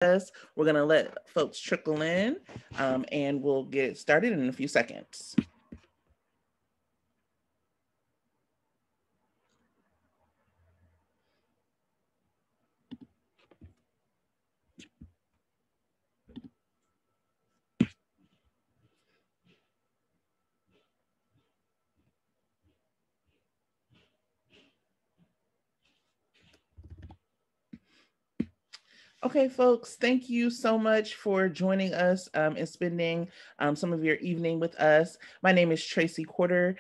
us. We're going to let folks trickle in and we'll get started in a few seconds. Okay, folks, thank you so much for joining us and spending some of your evening with us. My name is Tracy Quarter,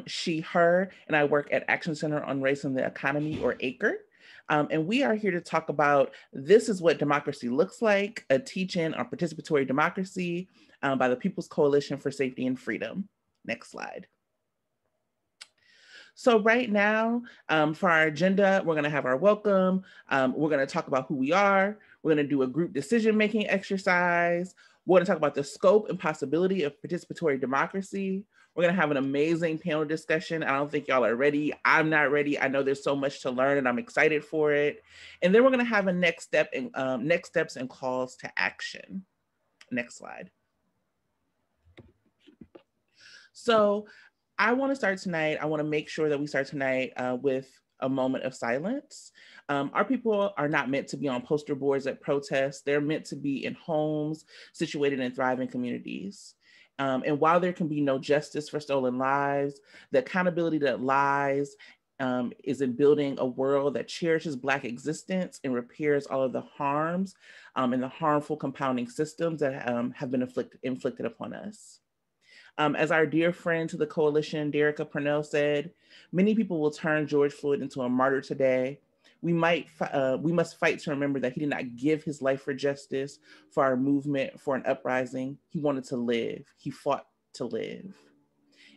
she, her, and I work at Action Center on Race and the Economy, or ACRE. And we are here to talk about This is What Democracy Looks Like, a teach-in on participatory democracy by the People's Coalition for Safety and Freedom. Next slide. So right now, for our agenda, we're going to have our welcome. We're going to talk about who we are. We're going to do a group decision-making exercise. We're going to talk about the scope and possibility of participatory democracy. We're going to have an amazing panel discussion. I don't think y'all are ready. I'm not ready. I know there's so much to learn and I'm excited for it. And then we're going to have a next steps and calls to action. Next slide. So I want to start tonight. I want to make sure that we start tonight with a moment of silence. Our people are not meant to be on poster boards at protests. They're meant to be in homes situated in thriving communities. And while there can be no justice for stolen lives, the accountability that lies is in building a world that cherishes Black existence and repairs all of the harms and the harmful compounding systems that have been inflicted upon us. As our dear friend to the coalition, Derica Purnell, said, many people will turn George Floyd into a martyr today. We must fight to remember that he did not give his life for justice, for our movement, for an uprising. He wanted to live. He fought to live.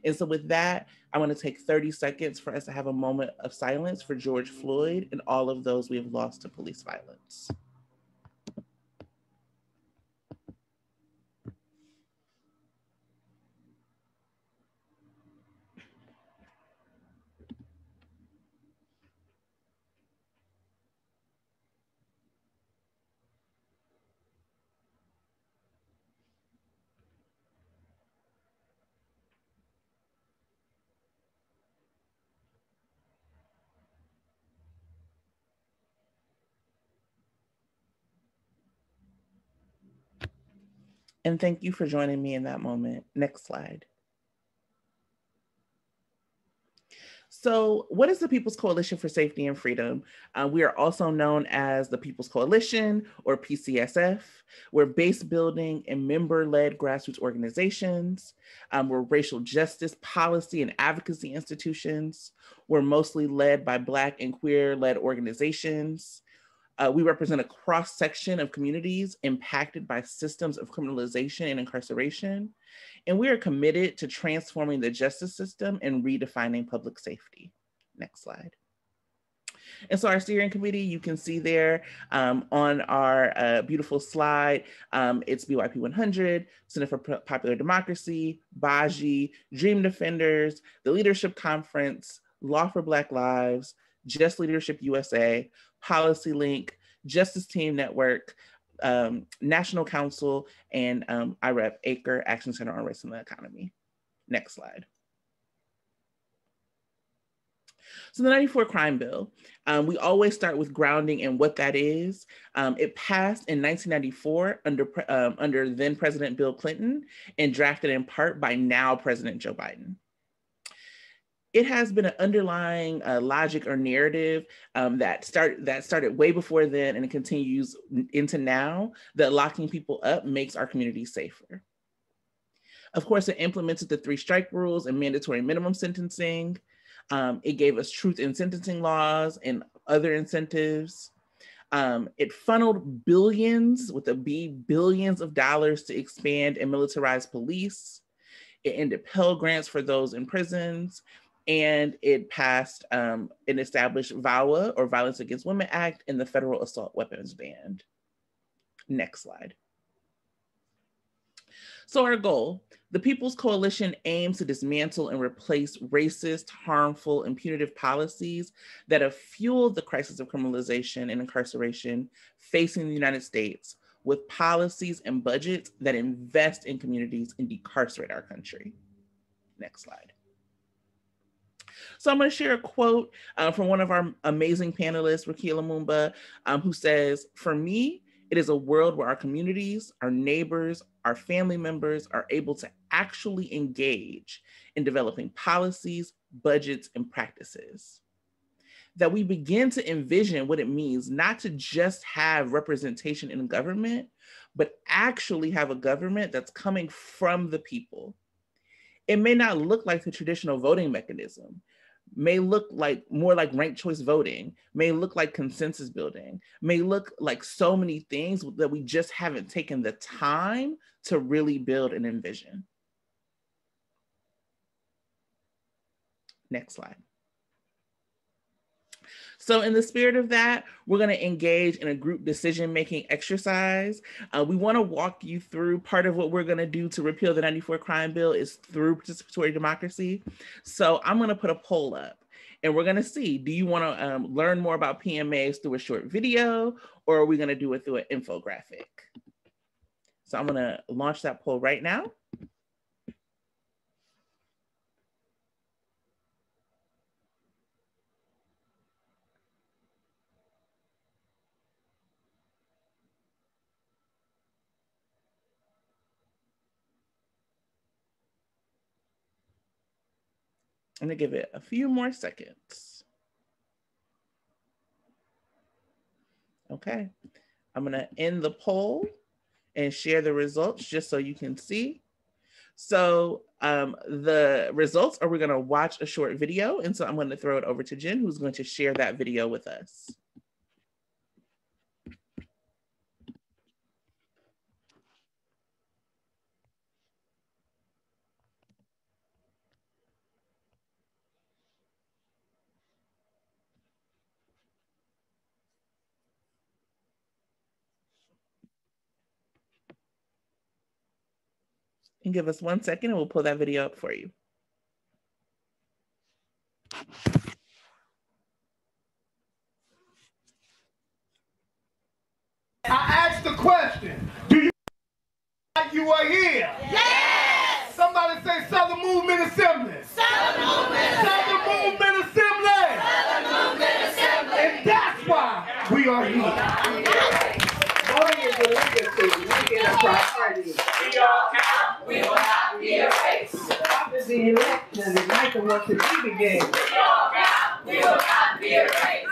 And so with that, I want to take 30 seconds for us to have a moment of silence for George Floyd and all of those we have lost to police violence. And thank you for joining me in that moment. Next slide. So what is the People's Coalition for Safety and Freedom? We are also known as the People's Coalition, or PCSF. We're base building and member-led grassroots organizations. We're racial justice policy and advocacy institutions. We're mostly led by Black and queer-led organizations. We represent a cross-section of communities impacted by systems of criminalization and incarceration. And we are committed to transforming the justice system and redefining public safety. Next slide. And so our steering committee, you can see there on our beautiful slide, it's BYP 100, Center for Popular Democracy, BAJI, Dream Defenders, the Leadership Conference, Law for Black Lives, Just Leadership USA, Policy Link, Justice Team Network, National Council, and I rep ACRE, Action Center on Race and the Economy. Next slide. So the 94 crime bill, we always start with grounding in what that is. It passed in 1994 under then President Bill Clinton and drafted in part by now President Joe Biden. It has been an underlying logic or narrative that started way before then and it continues into now, that locking people up makes our communities safer. Of course, it implemented the 3 strike rules and mandatory minimum sentencing. It gave us truth in sentencing laws and other incentives. It funneled billions, with a B, billions of dollars to expand and militarize police. It ended Pell Grants for those in prisons. And it passed and established VAWA, or Violence Against Women Act, and the Federal Assault Weapons Ban. Next slide. So our goal, the People's Coalition aims to dismantle and replace racist, harmful, and punitive policies that have fueled the crisis of criminalization and incarceration facing the United States, with policies and budgets that invest in communities and decarcerate our country. Next slide. So I'm going to share a quote from one of our amazing panelists, Rakia Lumumba, who says, "For me, it is a world where our communities, our neighbors, our family members are able to actually engage in developing policies, budgets, and practices. That we begin to envision what it means not to just have representation in government, but actually have a government that's coming from the people. It may not look like the traditional voting mechanism, may look like more like ranked choice voting, may look like consensus building, may look like so many things that we just haven't taken the time to really build and envision." Next slide. So in the spirit of that, we're going to engage in a group decision-making exercise. We want to walk you through part of what we're going to do to repeal the 94 crime bill is through participatory democracy. So I'm going to put a poll up and we're going to see, do you want to learn more about PMAs through a short video, or are we going to do it through an infographic? So I'm going to launch that poll right now. I'm going to give it a few more seconds. Okay, I'm going to end the poll and share the results just so you can see. So the results are, we're going to watch a short video. And so I'm going to throw it over to Jen, who's going to share that video with us. And give us 1 second and we'll pull that video up for you. I asked the question, do you like you are here? Yes! Somebody say Southern Movement Assembly. Southern Movement Assembly! Southern Movement Assembly! Southern Movement Assembly! And that's why we are here. Voting is a legacy, making a priority. We all count, we will not be erased. After the election, Michael wants to be the game. We all count, we will not be erased.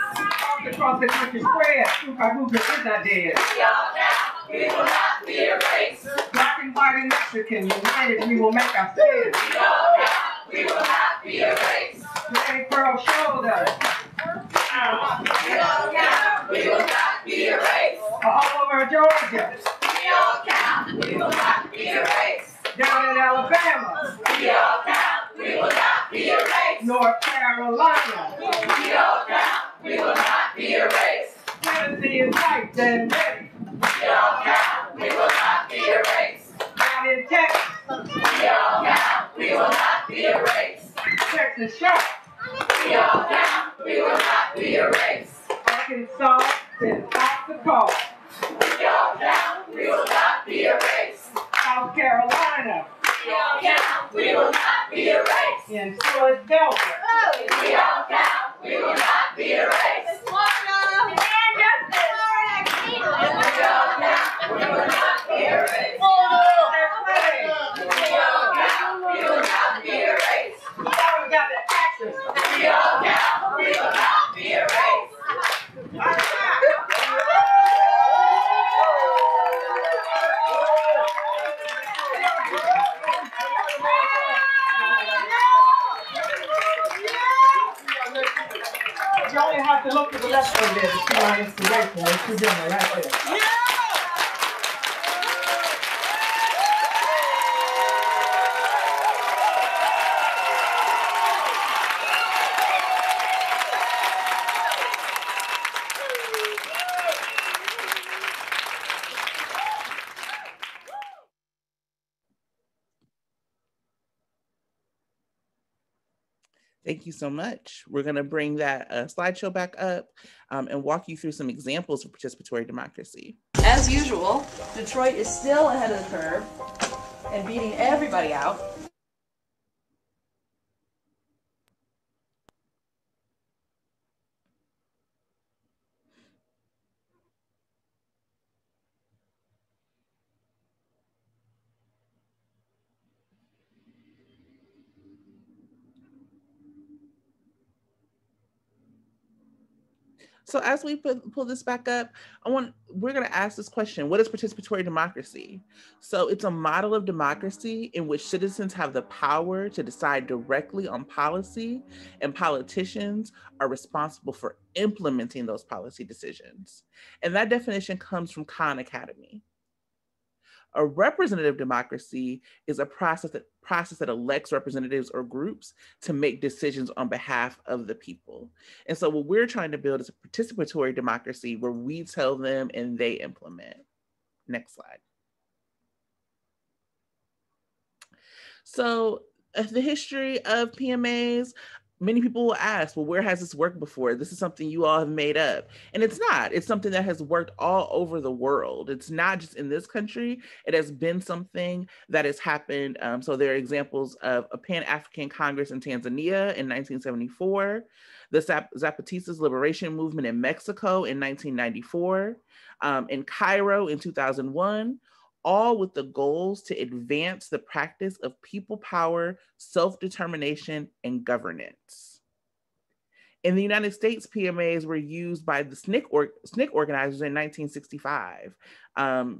Across the country square, Super Movement is not dead. We all count, we will not be erased. Black and white and Mexican, united, we will make our stand. We all count, we will not be erased. Today, Pearl showed us. We all count, we will not be erased. All over Georgia. We all count, we will not be erased. Down in Alabama. We all count, we will not be erased. North Carolina. We all count, we will not be erased. Tennessee is right and ready. We all count, we will not be erased. Down in Texas. We all count, we will not be erased. Texas Sharp. We all count, we will not be erased. Arkansas is off the call. We all count, we will not be erased. South Carolina. We all count, we will not be erased. In Philadelphia. We all count, we will not be erased. We all count, we will not be erased. We all count, we will not be erased. Now we got the Texas. We all count, we will not be erased. You only have to look to the left over there to see my inspiration. It's too different right there. Thank you so much. We're going to bring that slideshow back up and walk you through some examples of participatory democracy. As as usual, Detroit is still ahead of the curve and beating everybody out. So as we pull this back up, we're going to ask this question: what is participatory democracy? So it's a model of democracy in which citizens have the power to decide directly on policy, and politicians are responsible for implementing those policy decisions. And that definition comes from Khan Academy. A representative democracy is a process that elects representatives or groups to make decisions on behalf of the people. And so what we're trying to build is a participatory democracy where we tell them and they implement. Next slide. So the history of PMAs, many people will ask, well, where has this worked before? This is something you all have made up. And it's not. It's something that has worked all over the world. It's not just in this country. It has been something that has happened. So there are examples of a Pan-African Congress in Tanzania in 1974, the Zapatistas Liberation Movement in Mexico in 1994, in Cairo in 2001, all with the goals to advance the practice of people power, self-determination, and governance. In the United States, PMAs were used by the SNCC organizers in 1965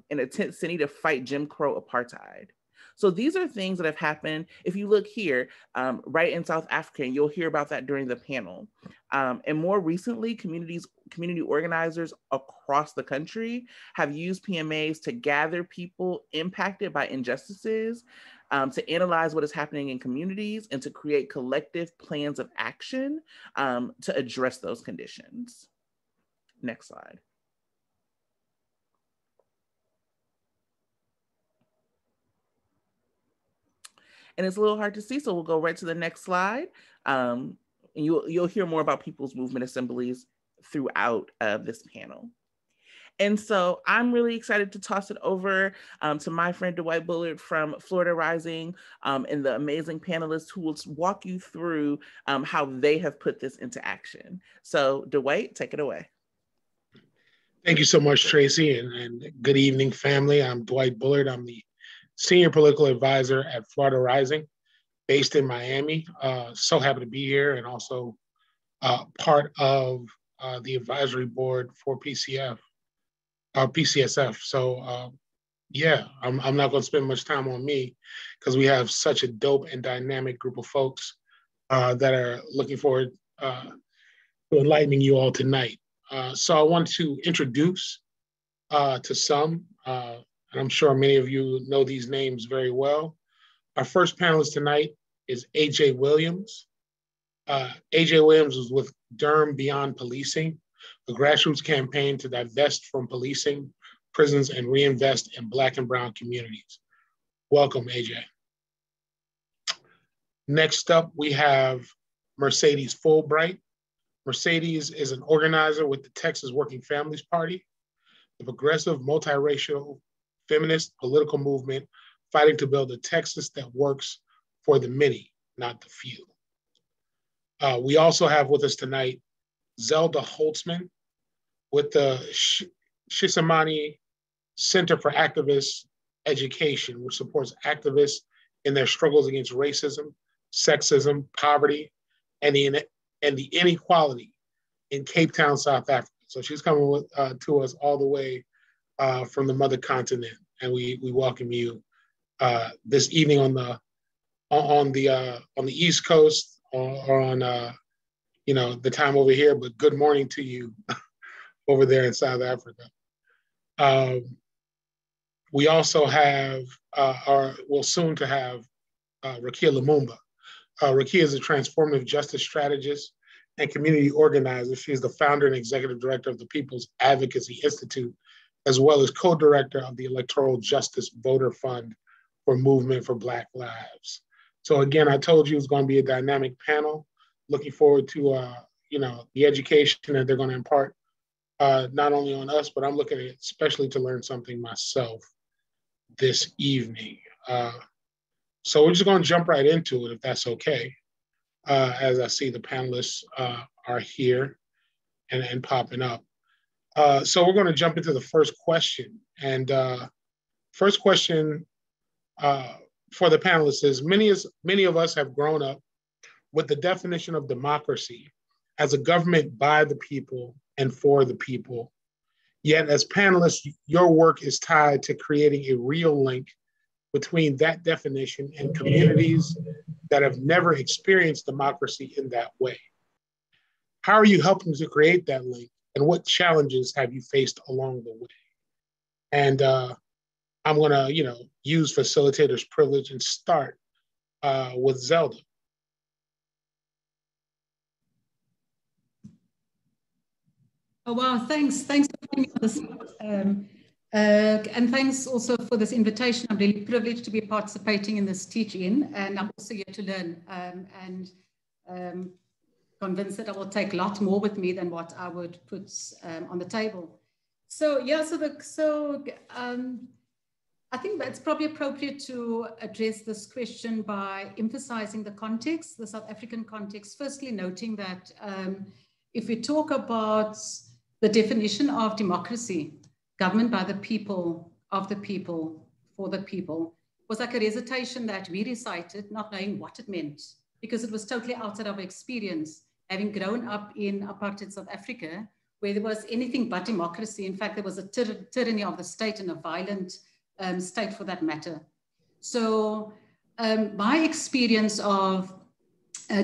in a tent city to fight Jim Crow apartheid. So these are things that have happened. If you look here, right in South Africa, and you'll hear about that during the panel. And more recently, community organizers across the country have used PMAs to gather people impacted by injustices, to analyze what is happening in communities, and to create collective plans of action to address those conditions. Next slide. And it's a little hard to see, so we'll go right to the next slide. And you'll hear more about people's movement assemblies throughout this panel. And so I'm really excited to toss it over to my friend Dwight Bullard from Florida Rising and the amazing panelists who will walk you through how they have put this into action. So Dwight, take it away. Thank you so much, Tracy, and good evening, family. I'm Dwight Bullard. I'm the Senior Political Advisor at Florida Rising, based in Miami. So happy to be here, and also part of the advisory board for PCSF. So yeah, I'm not going to spend much time on me because we have such a dope and dynamic group of folks that are looking forward to enlightening you all tonight. So I want to introduce to some, and I'm sure many of you know these names very well. Our first panelist tonight is A.J. Williams. A.J. Williams was with Durham Beyond Policing, a grassroots campaign to divest from policing, prisons, and reinvest in Black and Brown communities. Welcome, A.J. Next up, we have Mercedes Fulbright. Mercedes is an organizer with the Texas Working Families Party, the progressive, multiracial, feminist political movement fighting to build a Texas that works for the many, not the few. We also have with us tonight Zelda Holtzman with the Shisamani Center for Activist Education, which supports activists in their struggles against racism, sexism, poverty, and the inequality in Cape Town, South Africa. So she's coming to us all the way from the mother continent, and we welcome you this evening on the East Coast or on the time over here. But good morning to you over there in South Africa. We also have, or will soon to have, Rakia Lumumba. Rakia is a transformative justice strategist and community organizer. She is the founder and executive director of the People's Advocacy Institute, as well as co-director of the Electoral Justice Voter Fund for Movement for Black Lives. So again, I told you it's going to be a dynamic panel. Looking forward to the education that they're going to impart not only on us, but I'm looking at it especially to learn something myself this evening. So we're just going to jump right into it, if that's okay. As I see the panelists are here and popping up. So we're going to jump into the first question. And first question for the panelists is, many of us have grown up with the definition of democracy as a government by the people and for the people. Yet as panelists, your work is tied to creating a real link between that definition and communities that have never experienced democracy in that way. How are you helping to create that link, and what challenges have you faced along the way? And I'm gonna, use facilitator's privilege and start with Zelda. Oh, wow, thanks for having me on this. And thanks also for this invitation. I'm really privileged to be participating in this teach-in, and I'm also here to learn and convinced that I will take a lot more with me than what I would put on the table. So yeah, I think that it's probably appropriate to address this question by emphasizing the context, the South African context, firstly noting that if we talk about the definition of democracy, government by the people, of the people, for the people, was like a recitation that we recited, not knowing what it meant, because it was totally outside of our experience, having grown up in apartheid South Africa, where there was anything but democracy. In fact, there was a tyranny of the state and a violent state for that matter. So my experience of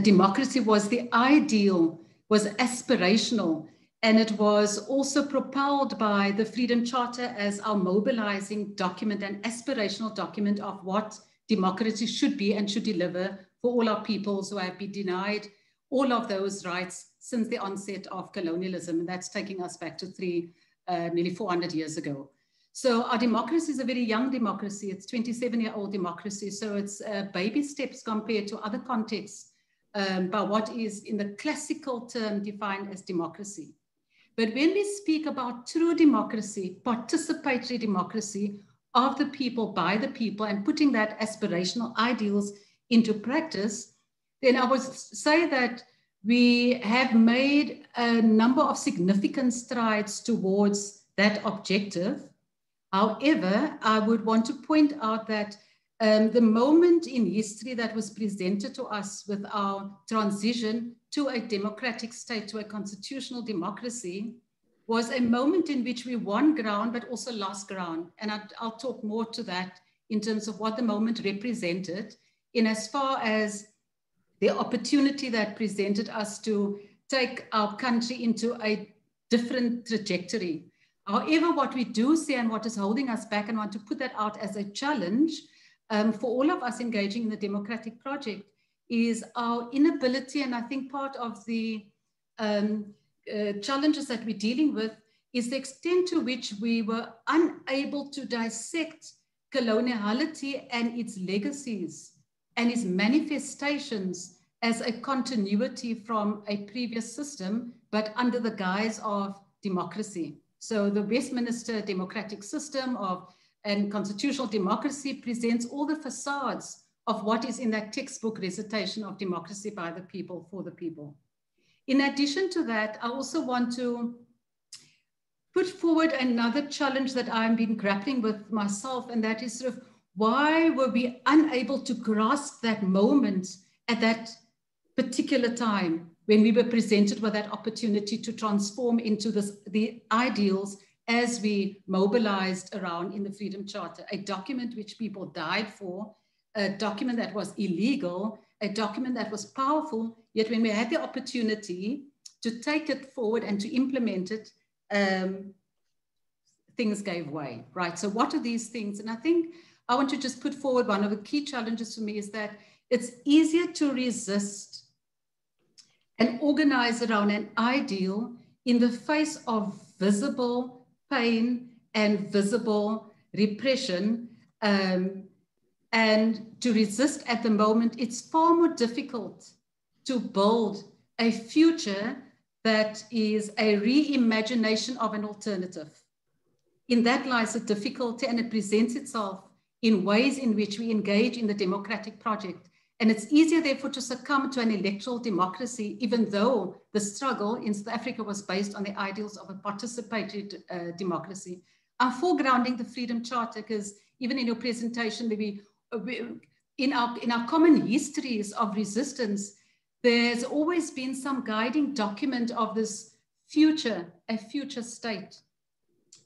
democracy was the ideal, was aspirational, and it was also propelled by the Freedom Charter as our mobilizing document, an aspirational document of what democracy should be and should deliver for all our peoples who have been denied all of those rights since the onset of colonialism. And that's taking us back to nearly 400 years ago. So our democracy is a very young democracy. It's 27-year-old democracy. So it's baby steps compared to other contexts by what is in the classical term defined as democracy. But when we speak about true democracy, participatory democracy of the people, by the people, and putting that aspirational ideals into practice, then I would say that we have made a number of significant strides towards that objective. However, I would want to point out that the moment in history that was presented to us with our transition to a democratic state, to a constitutional democracy, was a moment in which we won ground, but also lost ground. And I'll talk more to that in terms of what the moment represented, in as far as the opportunity that presented us to take our country into a different trajectory. However, what we do see and what is holding us back, and want to put that out as a challenge for all of us engaging in the democratic project, is our inability, and I think part of the challenges that we're dealing with is the extent to which we were unable to dissect coloniality and its legacies and its manifestations as a continuity from a previous system, but under the guise of democracy. So the Westminster democratic system and constitutional democracy presents all the facades of what is in that textbook recitation of democracy by the people, for the people. In addition to that, I also want to put forward another challenge that I've been grappling with myself, and that is sort of, why were we unable to grasp that moment at that particular time when we were presented with that opportunity to transform into the ideals as we mobilized around in the Freedom Charter, a document which people died for, a document that was illegal, a document that was powerful, yet when we had the opportunity to take it forward and to implement it, things gave way, right? So what are these things? And I think I want to just put forward one of the key challenges for me is that it's easier to resist and organize around an ideal in the face of visible pain and visible repression, and to resist at the moment. It's far more difficult to build a future that is a reimagination of an alternative. In that lies a difficulty, and it presents itself in ways in which we engage in the democratic project. And it's easier, therefore, to succumb to an electoral democracy, even though the struggle in South Africa was based on the ideals of a participatory democracy. I'm foregrounding the Freedom Charter because even in your presentation, in our common histories of resistance, there's always been some guiding document of this future, a future state.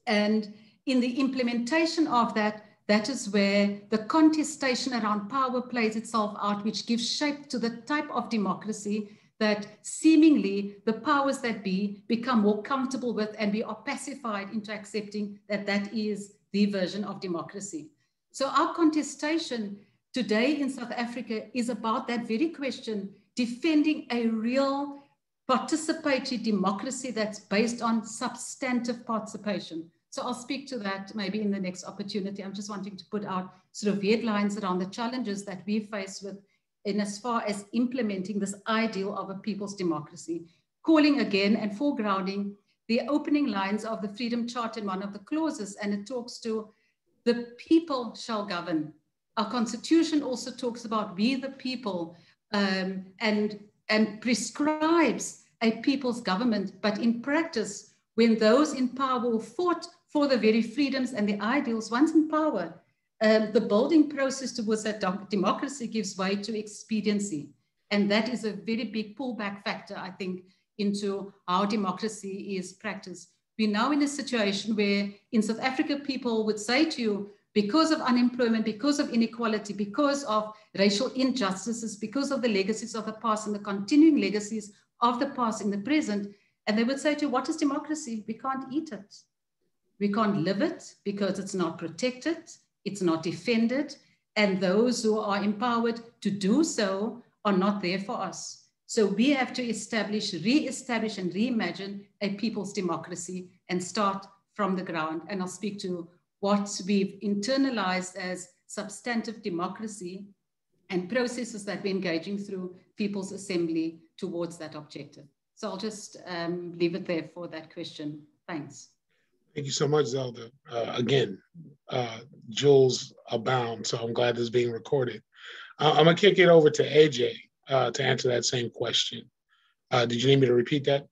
And in the implementation of that, that is where the contestation around power plays itself out, which gives shape to the type of democracy that seemingly the powers that be become more comfortable with, and we are pacified into accepting that that is the version of democracy. So our contestation today in South Africa is about that very question, defending a real participatory democracy that's based on substantive participation. So I'll speak to that maybe in the next opportunity. I'm just wanting to put out sort of headlines around the challenges that we face with in as far as implementing this ideal of a people's democracy, calling again and foregrounding the opening lines of the Freedom Charter in one of the clauses, and it talks to the people shall govern. Our constitution also talks about we the people, and prescribes a people's government, but in practice, when those in power fought for the very freedoms and the ideals, once in power, the building process towards that democracy gives way to expediency. And that is a very big pullback factor, I think, into how democracy is practiced. We're now in a situation where in South Africa, people would say to you, because of unemployment, because of inequality, because of racial injustices, because of the legacies of the past and the continuing legacies of the past in the present, and they would say to you, what is democracy? We can't eat it. We can't live it because it's not protected, it's not defended, and those who are empowered to do so are not there for us. So we have to establish, re-establish, and reimagine a people's democracy and start from the ground. And I'll speak to what we've internalized as substantive democracy and processes that we're engaging through People's Assembly towards that objective. So I'll just leave it there for that question. Thanks. Thank you so much, Zelda. Again, jewels abound, so I'm glad this is being recorded. I'm gonna kick it over to AJ to answer that same question. Did you need me to repeat that,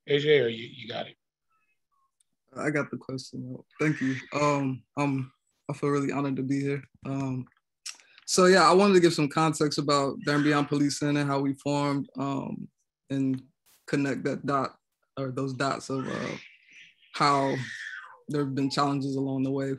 AJ, or you got it? I got the question. Thank you. I feel really honored to be here. So yeah, I wanted to give some context about Durham Beyond Policing and how we formed, and connect that dot or those dots of how there have been challenges along the way.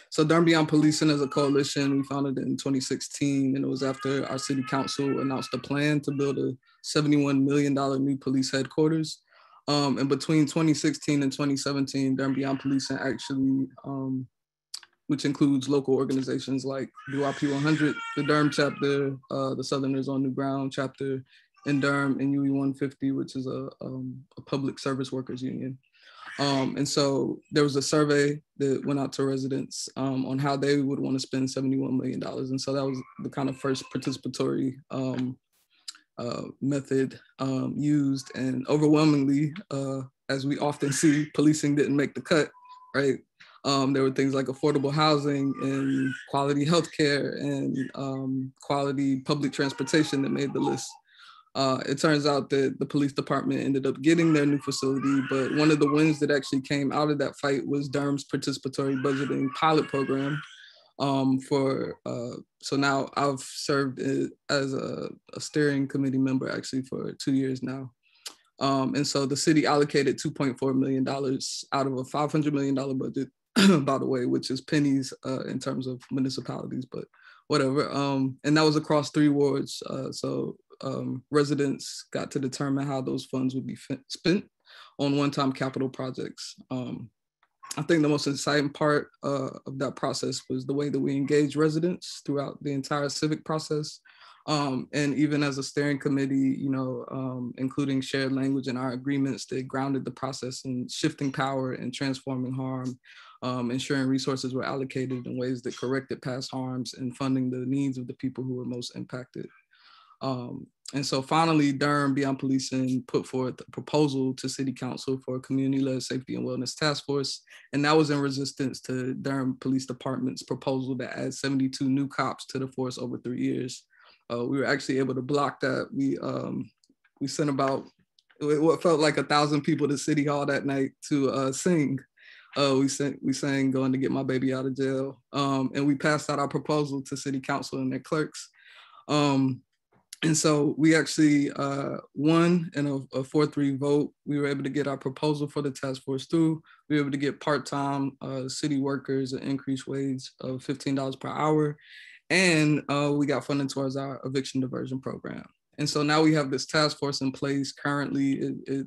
So Durham Beyond Policing is a coalition. We founded it in 2016, and it was after our city council announced a plan to build a $71 million new police headquarters. And between 2016 and 2017, Durham Beyond Policing actually, which includes local organizations like DUIP 100, the Durham chapter, the Southerners on New Ground chapter in Durham, and UE 150, which is a public service workers union. And so there was a survey that went out to residents on how they would want to spend $71 million. And so that was the kind of first participatory method used, and overwhelmingly, as we often see, policing didn't make the cut, right? There were things like affordable housing and quality healthcare and quality public transportation that made the list. It turns out that the police department ended up getting their new facility, but one of the wins that actually came out of that fight was Durham's participatory budgeting pilot program. So now I've served as a steering committee member actually for 2 years now. And so the city allocated $2.4 million out of a $500 million budget, by the way, which is pennies in terms of municipalities, but whatever. And that was across 3 wards. So residents got to determine how those funds would be spent on one-time capital projects. I think the most exciting part of that process was the way that we engaged residents throughout the entire civic process. And even as a steering committee, you know, including shared language in our agreements that grounded the process in shifting power and transforming harm, ensuring resources were allocated in ways that corrected past harms and funding the needs of the people who were most impacted. And so finally, Durham Beyond Policing put forth a proposal to City Council for a community-led safety and wellness task force. And that was in resistance to Durham Police Department's proposal to add 72 new cops to the force over 3 years. We were actually able to block that. We sent about what felt like 1,000 people to City Hall that night to sing. We sang Going to Get My Baby Out of Jail. And we passed out our proposal to City Council and their clerks. And so we actually won in a 4-3 vote. We were able to get our proposal for the task force through. We were able to get part-time city workers an increased wage of $15 per hour. And we got funding towards our eviction diversion program. And so now we have this task force in place. Currently,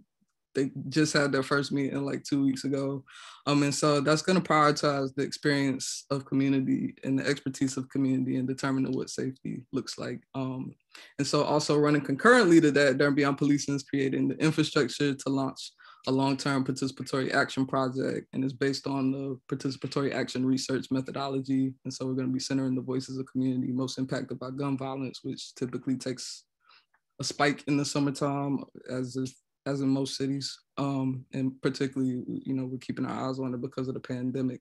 they just had their first meeting like 2 weeks ago. And so that's gonna prioritize the experience of community and the expertise of community and determining what safety looks like. And so also running concurrently to that, Durham Beyond Policing is creating the infrastructure to launch a long-term participatory action project, and it's based on the participatory action research methodology. And so we're gonna be centering the voices of community most impacted by gun violence, which typically takes a spike in the summertime as in most cities. And particularly, we're keeping our eyes on it because of the pandemic.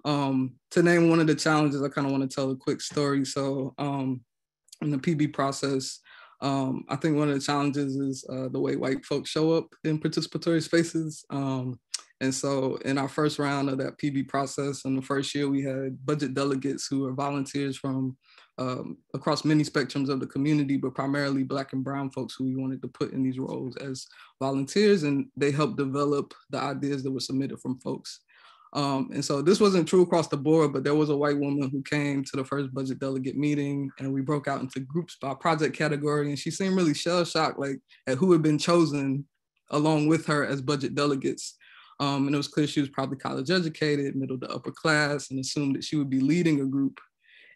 To name one of the challenges, I kind of want to tell a quick story. So in the PB process, I think one of the challenges is the way white folks show up in participatory spaces. And so in our first round of that PB process, in the first year, we had budget delegates who were volunteers from across many spectrums of the community, but primarily Black and brown folks who we wanted to put in these roles as volunteers, and they helped develop the ideas that were submitted from folks. And so this wasn't true across the board, but there was a white woman who came to the first budget delegate meeting, and we broke out into groups by project category, and she seemed really shell-shocked at who had been chosen along with her as budget delegates. And it was clear she was probably college educated, middle to upper class, and assumed that she would be leading a group.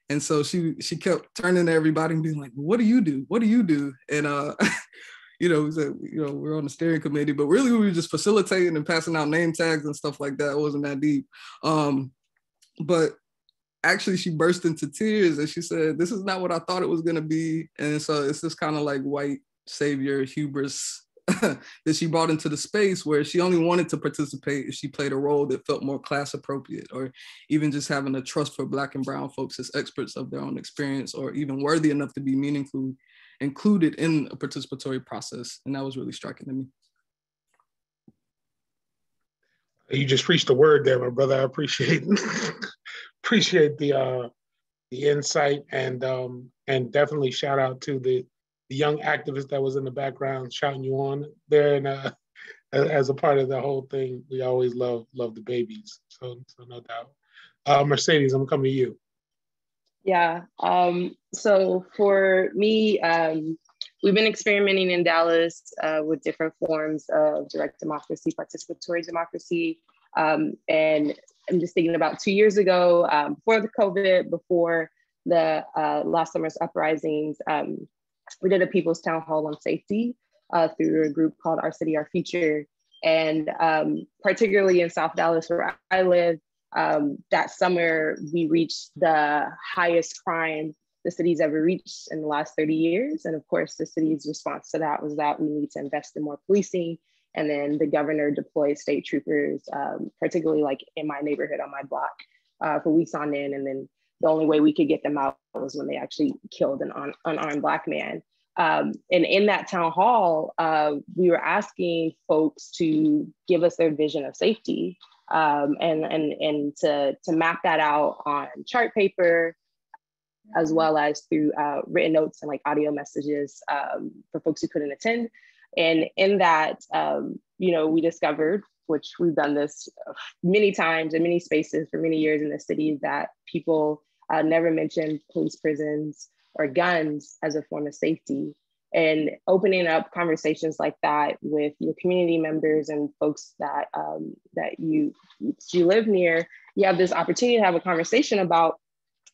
And so she kept turning to everybody and being like, "What do you do? What do you do?" And we said, we're on the steering committee, but really we were just facilitating and passing out name tags and stuff like that. It wasn't that deep. But actually she burst into tears and she said, "This is not what I thought it was gonna be." And so it's this kind of like white savior hubris that she brought into the space, where she only wanted to participate if she played a role that felt more class appropriate, or even just having a trust for Black and brown folks as experts of their own experience, or even worthy enough to be meaningfully included in a participatory process. And that was really striking to me. You just preached the word there, my brother. I appreciate the insight, and definitely shout out to the young activist that was in the background shouting you on there, and as a part of the whole thing. We always love the babies, so no doubt. Mercedes, I'm coming to you. Yeah, so for me, we've been experimenting in Dallas with different forms of direct democracy, participatory democracy. And I'm just thinking about 2 years ago, before the COVID, before the last summer's uprisings, we did a people's town hall on safety through a group called Our City, Our Future. And particularly in South Dallas, where I live, that summer, we reached the highest crime the city's ever reached in the last 30 years. And of course, the city's response to that was that we need to invest in more policing. And then the governor deployed state troopers, particularly like in my neighborhood on my block for weeks on end. And then the only way we could get them out was when they actually killed an unarmed Black man. And in that town hall, we were asking folks to give us their vision of safety. And to map that out on chart paper, as well as through written notes and like audio messages for folks who couldn't attend. And in that, we discovered, which we've done this many times in many spaces for many years in the city, that people never mentioned police prisons or guns as a form of safety. And opening up conversations like that with your community members and folks that you live near, you have this opportunity to have a conversation about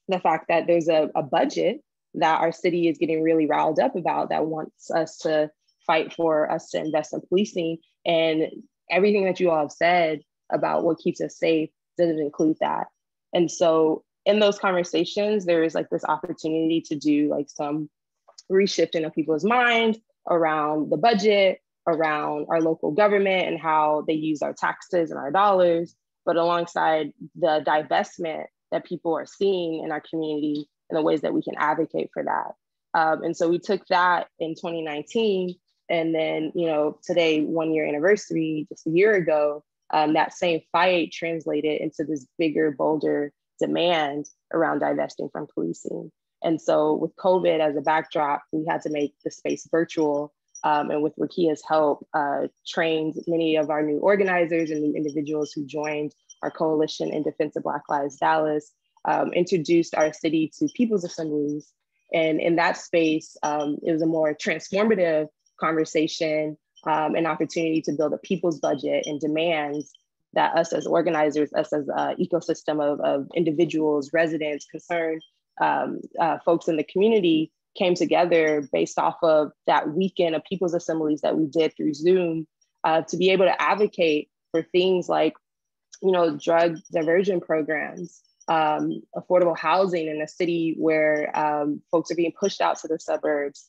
the fact that there's a budget that our city is getting really riled up about, that wants us to fight for us to invest in policing. And everything that you all have said about what keeps us safe doesn't include that. And so in those conversations, there is like this opportunity to do like some reshifting of people's minds around the budget, around our local government and how they use our taxes and our dollars, but alongside the divestment that people are seeing in our community and the ways that we can advocate for that. And so we took that in 2019, and then, you know, today, 1 year anniversary, just a year ago, that same fight translated into this bigger, bolder demand around divesting from policing. And so with COVID as a backdrop, we had to make the space virtual. And with Rakia's help, trained many of our new organizers and new individuals who joined our coalition in defense of Black Lives Dallas, introduced our city to people's assemblies. And in that space, it was a more transformative conversation, an opportunity to build a people's budget and demands that us as organizers, us as an ecosystem of individuals, residents, concerned folks in the community came together based off of that weekend of people's assemblies that we did through Zoom to be able to advocate for things like, you know, drug diversion programs, affordable housing in a city where folks are being pushed out to the suburbs,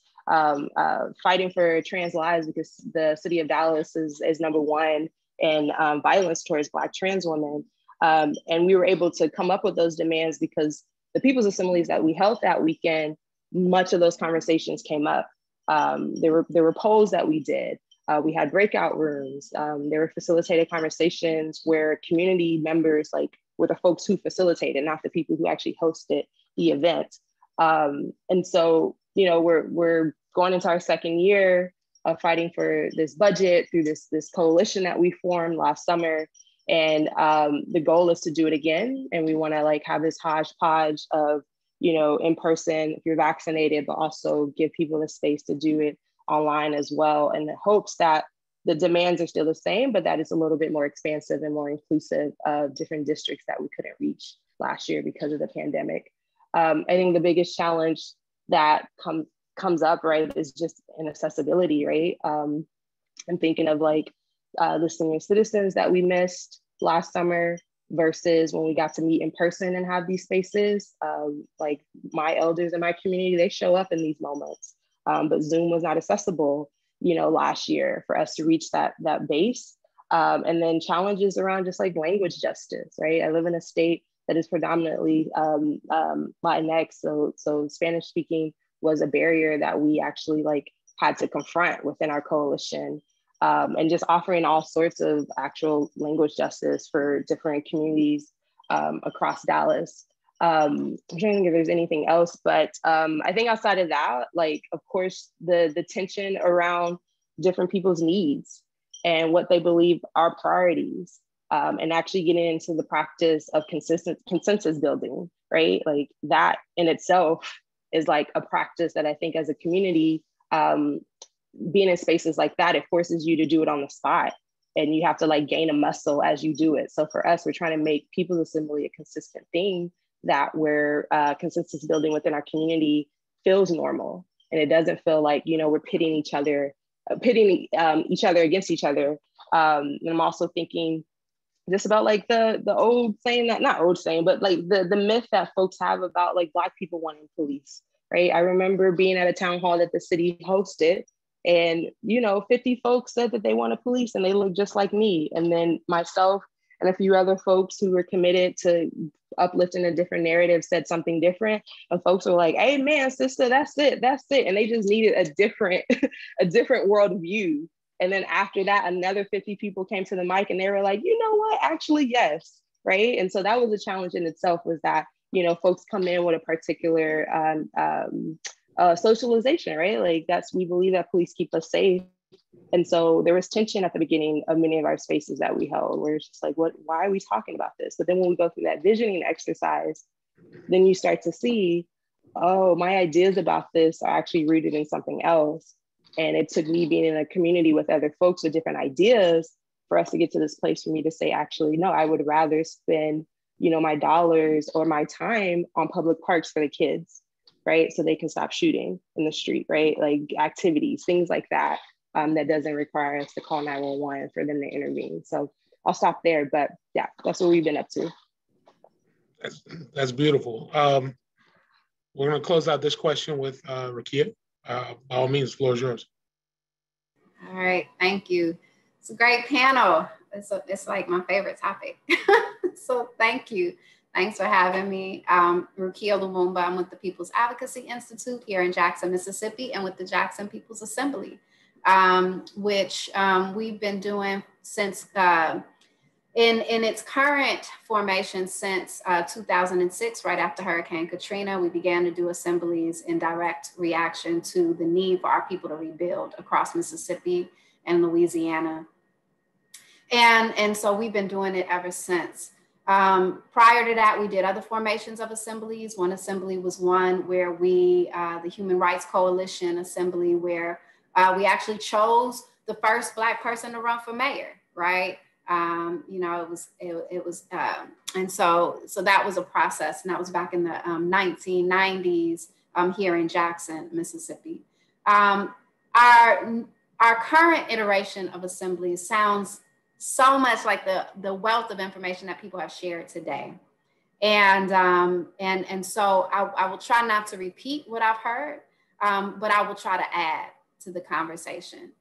fighting for trans lives because the city of Dallas is #1 in violence towards Black trans women. And we were able to come up with those demands because the people's assemblies that we held that weekend, much of those conversations came up. There were polls that we did. We had breakout rooms. There were facilitated conversations where community members were the folks who facilitated, not the people who actually hosted the event. And so, you know, we're going into our second year of fighting for this budget through this coalition that we formed last summer. And the goal is to do it again. And we want to have this hodgepodge of, you know, in person, if you're vaccinated, but also give people the space to do it online as well, in the hopes that the demands are still the same, but that it's a little bit more expansive and more inclusive of different districts that we couldn't reach last year because of the pandemic. I think the biggest challenge that comes up, right, is just inaccessibility, right? I'm thinking of the senior citizens that we missed last summer versus when we got to meet in person and have these spaces. Like my elders in my community, they show up in these moments, but Zoom was not accessible, you know, last year for us to reach that base. And then challenges around just language justice, right? I live in a state that is predominantly Latinx, so Spanish speaking was a barrier that we actually had to confront within our coalition. And just offering all sorts of actual language justice for different communities across Dallas. I'm trying to think if there's anything else, but I think outside of that, of course, the tension around different people's needs and what they believe are priorities, and actually getting into the practice of consensus building, right? That in itself is a practice that I think as a community, being in spaces like that, it forces you to do it on the spot, and you have to gain a muscle as you do it. So for us, we're trying to make people's assembly a consistent thing that where consensus building within our community feels normal, and it doesn't feel you know, we're pitting each other against each other. And I'm also thinking just about the old saying, that not old saying, but the myth that folks have about Black people wanting police, right? I remember being at a town hall that the city hosted, and, you know, 50 folks said that they wanted police and they look just like me. And then myself and a few other folks who were committed to uplifting a different narrative said something different. And folks were like, hey man, sister, that's it. And they just needed a different worldview. And then after that, another 50 people came to the mic and they were like, you know what, actually, yes, right? And so that was a challenge in itself, was that, you know, folks come in with a particular socialization, right? We believe that police keep us safe. And so there was tension at the beginning of many of our spaces that we held, where it's just why are we talking about this? But then when we go through that visioning exercise, then you start to see, oh, my ideas about this are actually rooted in something else. And it took me being in a community with other folks with different ideas for us to get to this place for me to say, actually, no, I would rather spend, you know, my dollars or my time on public parks for the kids, right? So they can stop shooting in the street, right? Activities, things like that, that doesn't require us to call 911 for them to intervene. So I'll stop there, but yeah, that's what we've been up to. That's beautiful. We're gonna close out this question with Rakia. By all means, the floor is yours. All right, thank you. It's a great panel. It's like my favorite topic. So thank you. Thanks for having me. Rakia Lumumba, I'm with the People's Advocacy Institute here in Jackson, Mississippi, and with the Jackson People's Assembly, which we've been doing since, in its current formation since 2006, right after Hurricane Katrina. We began to do assemblies in direct reaction to the need for our people to rebuild across Mississippi and Louisiana. And so we've been doing it ever since. Prior to that, we did other formations of assemblies. One assembly was one where we, the Human Rights Coalition Assembly, where we actually chose the first Black person to run for mayor, right? You know, and so that was a process, and that was back in the 1990s here in Jackson, Mississippi. Our current iteration of assemblies sounds so much like the wealth of information that people have shared today. And so I will try not to repeat what I've heard, but I will try to add to the conversation.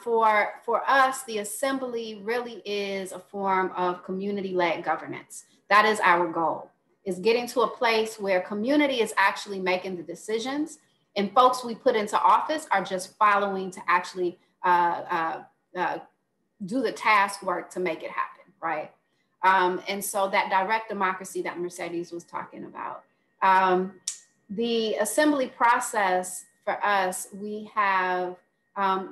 For us, the assembly really is a form of community-led governance. That is our goal, is getting to a place where community is actually making the decisions, and folks we put into office are just following to actually do the task work to make it happen, right? And so that direct democracy that Mercedes was talking about. The assembly process for us, we have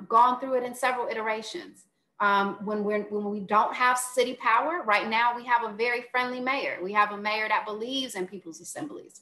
gone through it in several iterations. When we don't have city power, right now we have a very friendly mayor. We have a mayor that believes in people's assemblies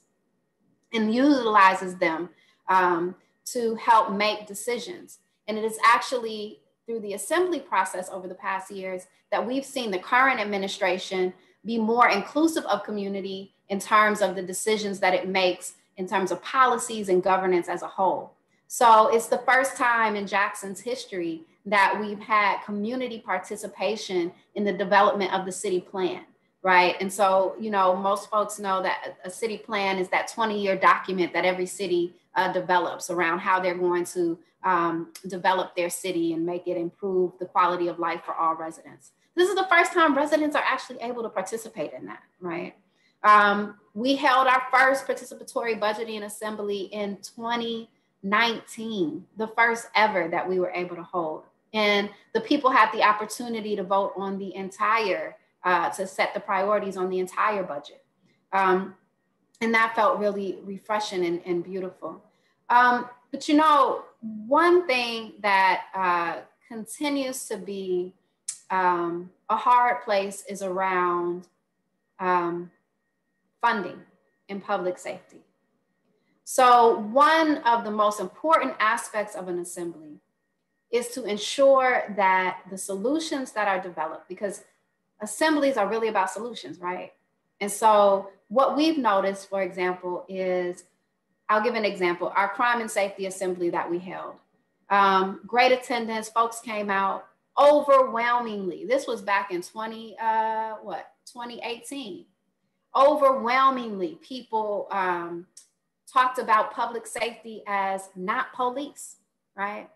and utilizes them to help make decisions. And it is actually through the assembly process over the past years that we've seen the current administration be more inclusive of community in terms of the decisions that it makes in terms of policies and governance as a whole. So it's the first time in Jackson's history that we've had community participation in the development of the city plan, right? And so, you know, most folks know that a city plan is that 20-year document that every city develops around how they're going to develop their city and make it improve the quality of life for all residents. This is the first time residents are actually able to participate in that, right? We held our first participatory budgeting assembly in 2019, the first ever that we were able to hold. And the people had the opportunity to vote on the entire, to set the priorities on the entire budget. And that felt really refreshing and beautiful. But you know, one thing that continues to be a hard place is around funding in public safety. So one of the most important aspects of an assembly is to ensure that the solutions that are developed, because assemblies are really about solutions, right? And so what we've noticed, for example, is, I'll give an example, our crime and safety assembly that we held. Great attendance, folks came out overwhelmingly. This was back in 2018. Overwhelmingly, people talked about public safety as not police, right?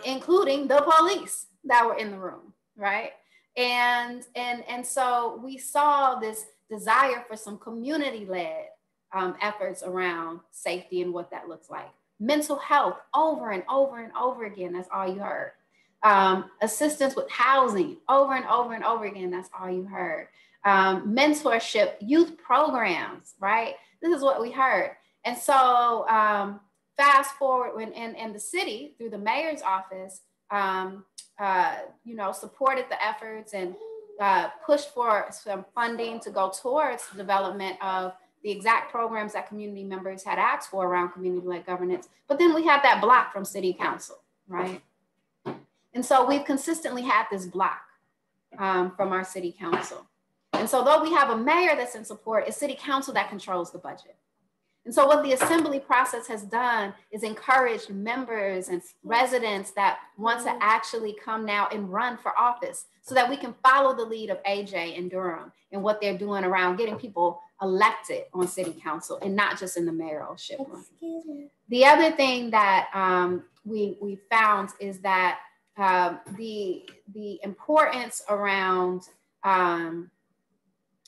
Including the police that were in the room, right? And so we saw this desire for some community-led efforts around safety and what that looks like. Mental health, over and over and over again, that's all you heard. Assistance with housing, over and over and over again, that's all you heard. Mentorship, youth programs, right? This is what we heard. And so fast forward when and the city, through the mayor's office, you know, supported the efforts and pushed for some funding to go towards the development of the exact programs that community members had asked for around community-led governance. But then we had that block from city council, right? And so we've consistently had this block from our city council. And so though we have a mayor that's in support, it's city council that controls the budget. And so what the assembly process has done is encourage members and residents that want to actually come now and run for office so that we can follow the lead of AJ and Durham and what they're doing around getting people elected on city council and not just in the mayoralship room. The other thing that we found is that the importance around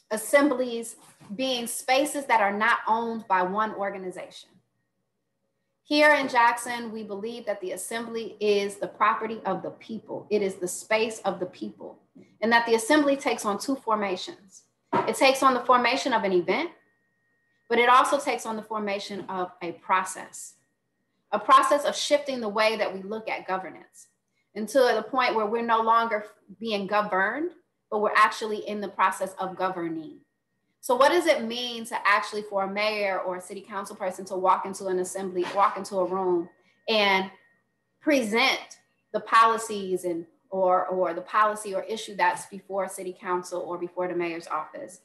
assemblies being spaces that are not owned by one organization. Here in Jackson, we believe that the assembly is the property of the people. It is the space of the people, and that the assembly takes on two formations. It takes on the formation of an event, but it also takes on the formation of a process of shifting the way that we look at governance until the point where we're no longer being governed, but we're actually in the process of governing. So what does it mean to actually, for a mayor or a city council person to walk into an assembly, walk into a room and present the policies or the policy or issue that's before city council or before the mayor's office?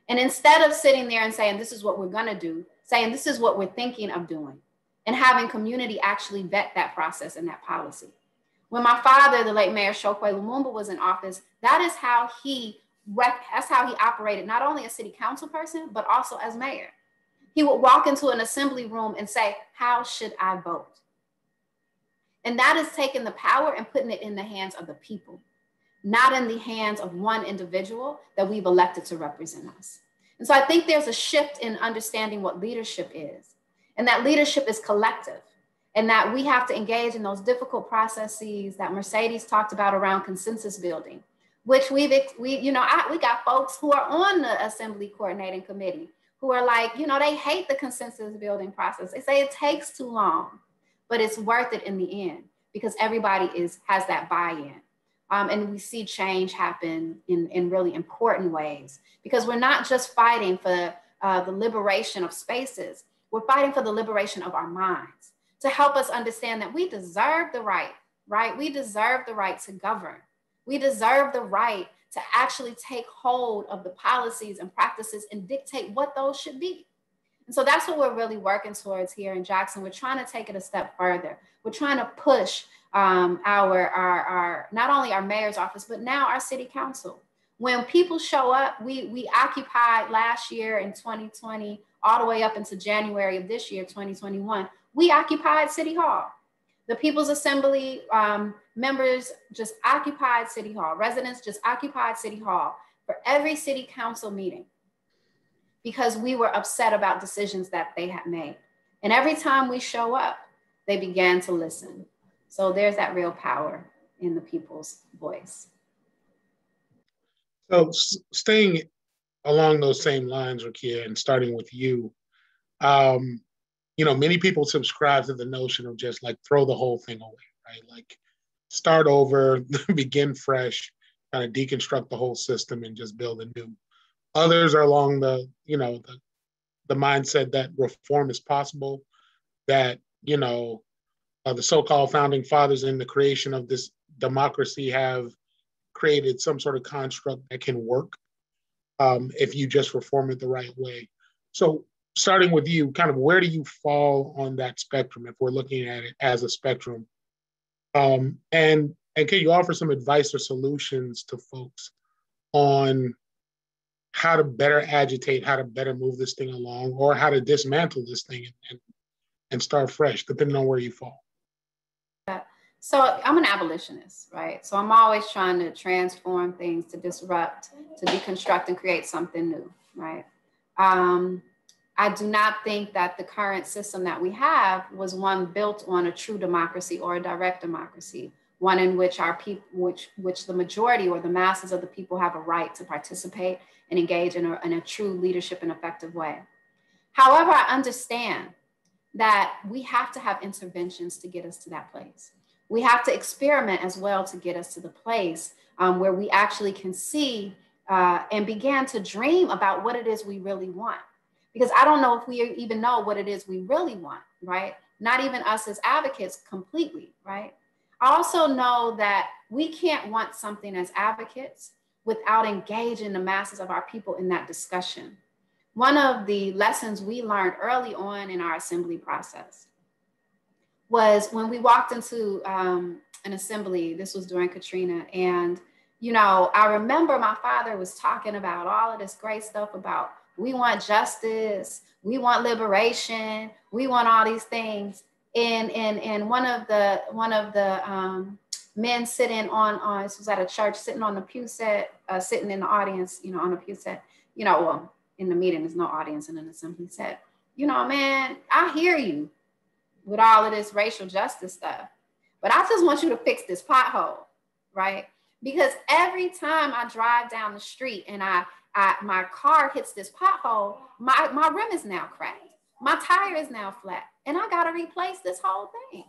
And instead of sitting there and saying, this is what we're gonna do, saying this is what we're thinking of doing, and having community actually vet that process and that policy. When my father, the late Mayor Rakia Lumumba, was in office, that's how he operated, not only as city council person, but also as mayor. He would walk into an assembly room and say, how should I vote? And that is taking the power and putting it in the hands of the people, not in the hands of one individual that we've elected to represent us. And so I think there's a shift in understanding what leadership is, and that leadership is collective, and that we have to engage in those difficult processes that Mercedes talked about around consensus building, which we got folks who are on the Assembly Coordinating Committee who are like, they hate the consensus building process. They say it takes too long, but it's worth it in the end because everybody has that buy-in. And we see change happen in really important ways because we're not just fighting for the liberation of spaces, we're fighting for the liberation of our minds to help us understand that we deserve the right? We deserve the right to govern. We deserve the right to actually take hold of the policies and practices and dictate what those should be. And so that's what we're really working towards here in Jackson. We're trying to take it a step further. We're trying to push our not only our mayor's office, but now our city council. When people show up, we occupied last year in 2020, all the way up into January of this year, 2021, we occupied City Hall. The People's Assembly members just occupied City Hall. Residents just occupied City Hall for every city council meeting because we were upset about decisions that they had made. And every time we show up, they began to listen. So there's that real power in the people's voice. So staying along those same lines, Rakia, and starting with you, many people subscribe to the notion of just like throw the whole thing away, right? Like start over, begin fresh, kind of deconstruct the whole system and just build anew. Others are along the mindset that reform is possible, that, the so-called founding fathers in the creation of this democracy have created some sort of construct that can work if you just reform it the right way. So starting with you, kind of where do you fall on that spectrum if we're looking at it as a spectrum? And can you offer some advice or solutions to folks on how to better agitate, how to better move this thing along, or how to dismantle this thing and start fresh, depending on where you fall? So I'm an abolitionist, right? So I'm always trying to transform things, to disrupt, to deconstruct and create something new, right? I do not think that the current system that we have was one built on a true democracy or a direct democracy, one in which our people, which the majority or the masses of the people have a right to participate and engage in a true leadership and effective way. However, I understand that we have to have interventions to get us to that place. We have to experiment as well to get us to the place where we actually can see and begin to dream about what it is we really want. Because I don't know if we even know what it is we really want, right? Not even us as advocates completely, right? I also know that we can't want something as advocates without engaging the masses of our people in that discussion. One of the lessons we learned early on in our assembly process was when we walked into an assembly. This was during Katrina. And, I remember my father was talking about all of this great stuff about we want justice, we want liberation, we want all these things. And one of the men sitting on this was at a church, sitting on the pew set, sitting in the audience, on the pew set, well, in the meeting, there's no audience in an assembly, said, man, I hear you with all of this racial justice stuff, but I just want you to fix this pothole, right? Because every time I drive down the street and my car hits this pothole, my rim is now cracked. My tire is now flat, and I got to replace this whole thing.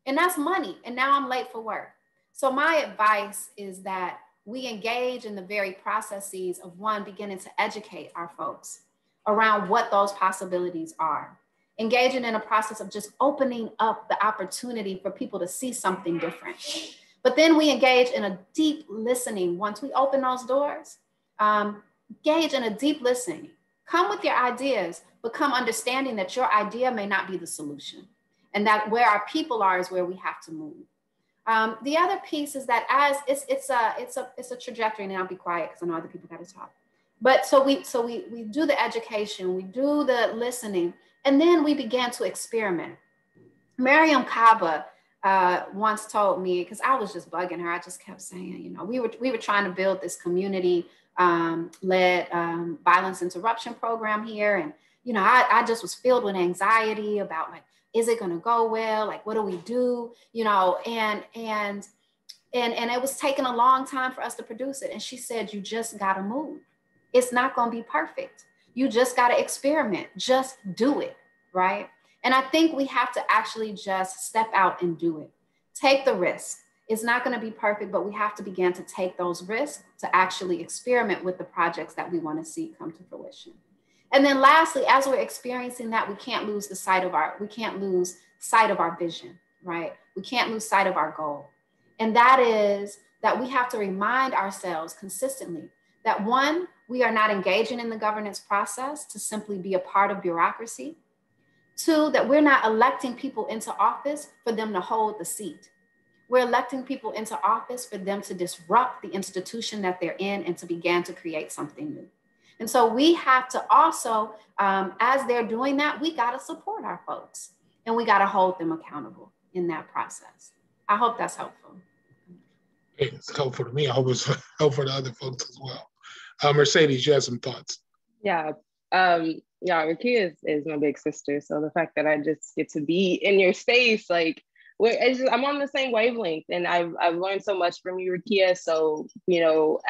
And that's money. And now I'm late for work. So my advice is that we engage in the very processes of beginning to educate our folks around what those possibilities are. Engaging in a process of just opening up the opportunity for people to see something different. But then we engage in a deep listening. Once we open those doors, engage in a deep listening. Come with your ideas, but come understanding that your idea may not be the solution, and that where our people are is where we have to move. The other piece is that as it's a trajectory, and I'll be quiet because I know other people got to talk. But so we do the education, we do the listening, and then we began to experiment. Miriam Kaba once told me, because I was just bugging her, I just kept saying, we were trying to build this community led violence interruption program here, and I just was filled with anxiety about like, is it going to go well? Like, what do we do? And it was taking a long time for us to produce it. And she said, you just got to move. It's not going to be perfect. You just got to experiment. Just do it, right? And I think we have to actually just step out and do it. Take the risk. It's not going to be perfect, but we have to begin to take those risks to actually experiment with the projects that we want to see come to fruition. And then lastly, as we're experiencing that, we can't lose sight of our vision, right? We can't lose sight of our goal. And that is that we have to remind ourselves consistently that 1, we are not engaging in the governance process to simply be a part of bureaucracy. 2, that we're not electing people into office for them to hold the seat. We're electing people into office for them to disrupt the institution that they're in and to begin to create something new. And so we have to also, as they're doing that, we got to support our folks and we got to hold them accountable in that process. I hope that's helpful. It's helpful to me. I hope it's helpful to other folks as well. Mercedes, you have some thoughts. Yeah. Rakia is my big sister. So the fact that I just get to be in your space, like, I'm on the same wavelength, and I've learned so much from you, Rakia. So,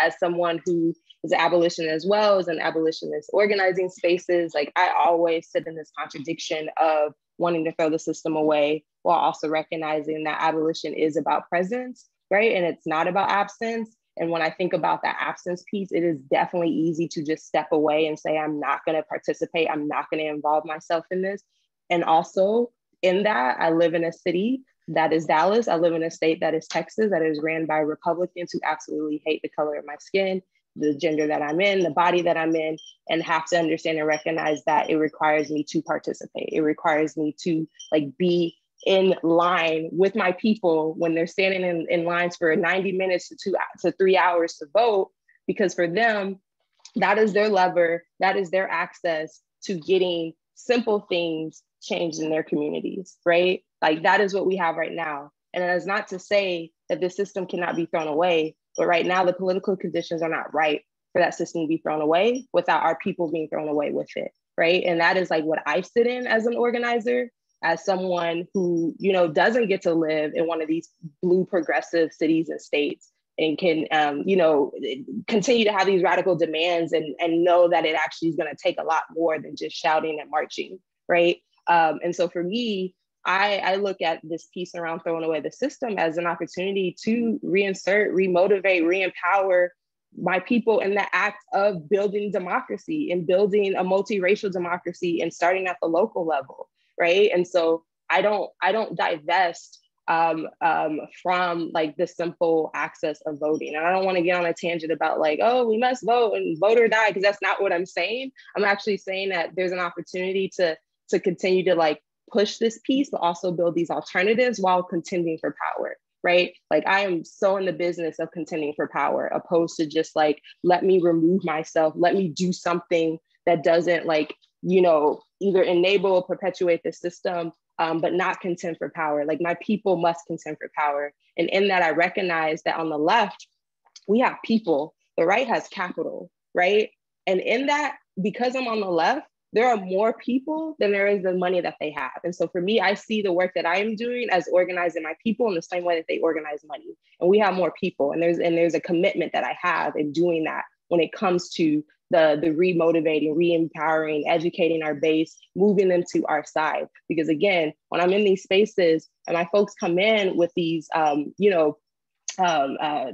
as someone who is an abolitionist as well, as an abolitionist organizing spaces, like I always sit in this contradiction of wanting to throw the system away while also recognizing that abolition is about presence, right? And it's not about absence. And when I think about that absence piece, it is definitely easy to just step away and say, I'm not going to participate. I'm not going to involve myself in this. And also in that, I live in a city that is Dallas. I live in a state that is Texas, that is ran by Republicans who absolutely hate the color of my skin, the gender that I'm in, the body that I'm in, and have to understand and recognize that it requires me to participate. It requires me to be in line with my people when they're standing in lines for 90 minutes to 3 hours to vote, because for them, that is their lever, that is their access to getting simple things changed in their communities, right? Like that is what we have right now. And that is not to say that this system cannot be thrown away, but right now the political conditions are not right for that system to be thrown away without our people being thrown away with it, right? And that is like what I sit in as an organizer, as someone who, doesn't get to live in one of these blue progressive cities and states and can, continue to have these radical demands and know that it actually is going to take a lot more than just shouting and marching, right? And so for me, I look at this piece around throwing away the system as an opportunity to reinsert, remotivate, re-empower my people in the act of building democracy and building a multiracial democracy and starting at the local level, right? And so I don't divest from like the simple access of voting. And I don't want to get on a tangent about like, oh, we must vote and vote or die, because that's not what I'm saying. I'm actually saying that there's an opportunity to continue to like push this piece, but also build these alternatives while contending for power, right? Like I am so in the business of contending for power, opposed to just like, let me remove myself, let me do something that doesn't like, you know, either enable or perpetuate the system, but not contend for power. Like my people must contend for power. And in that, I recognize that on the left, we have people, the right has capital, right? And in that, because I'm on the left, there are more people than there is the money that they have. And so for me, I see the work that I am doing as organizing my people in the same way that they organize money. And we have more people, and there's a commitment that I have in doing that when it comes to the re-motivating, re-empowering, educating our base, moving them to our side. Because again, when I'm in these spaces and my folks come in with these,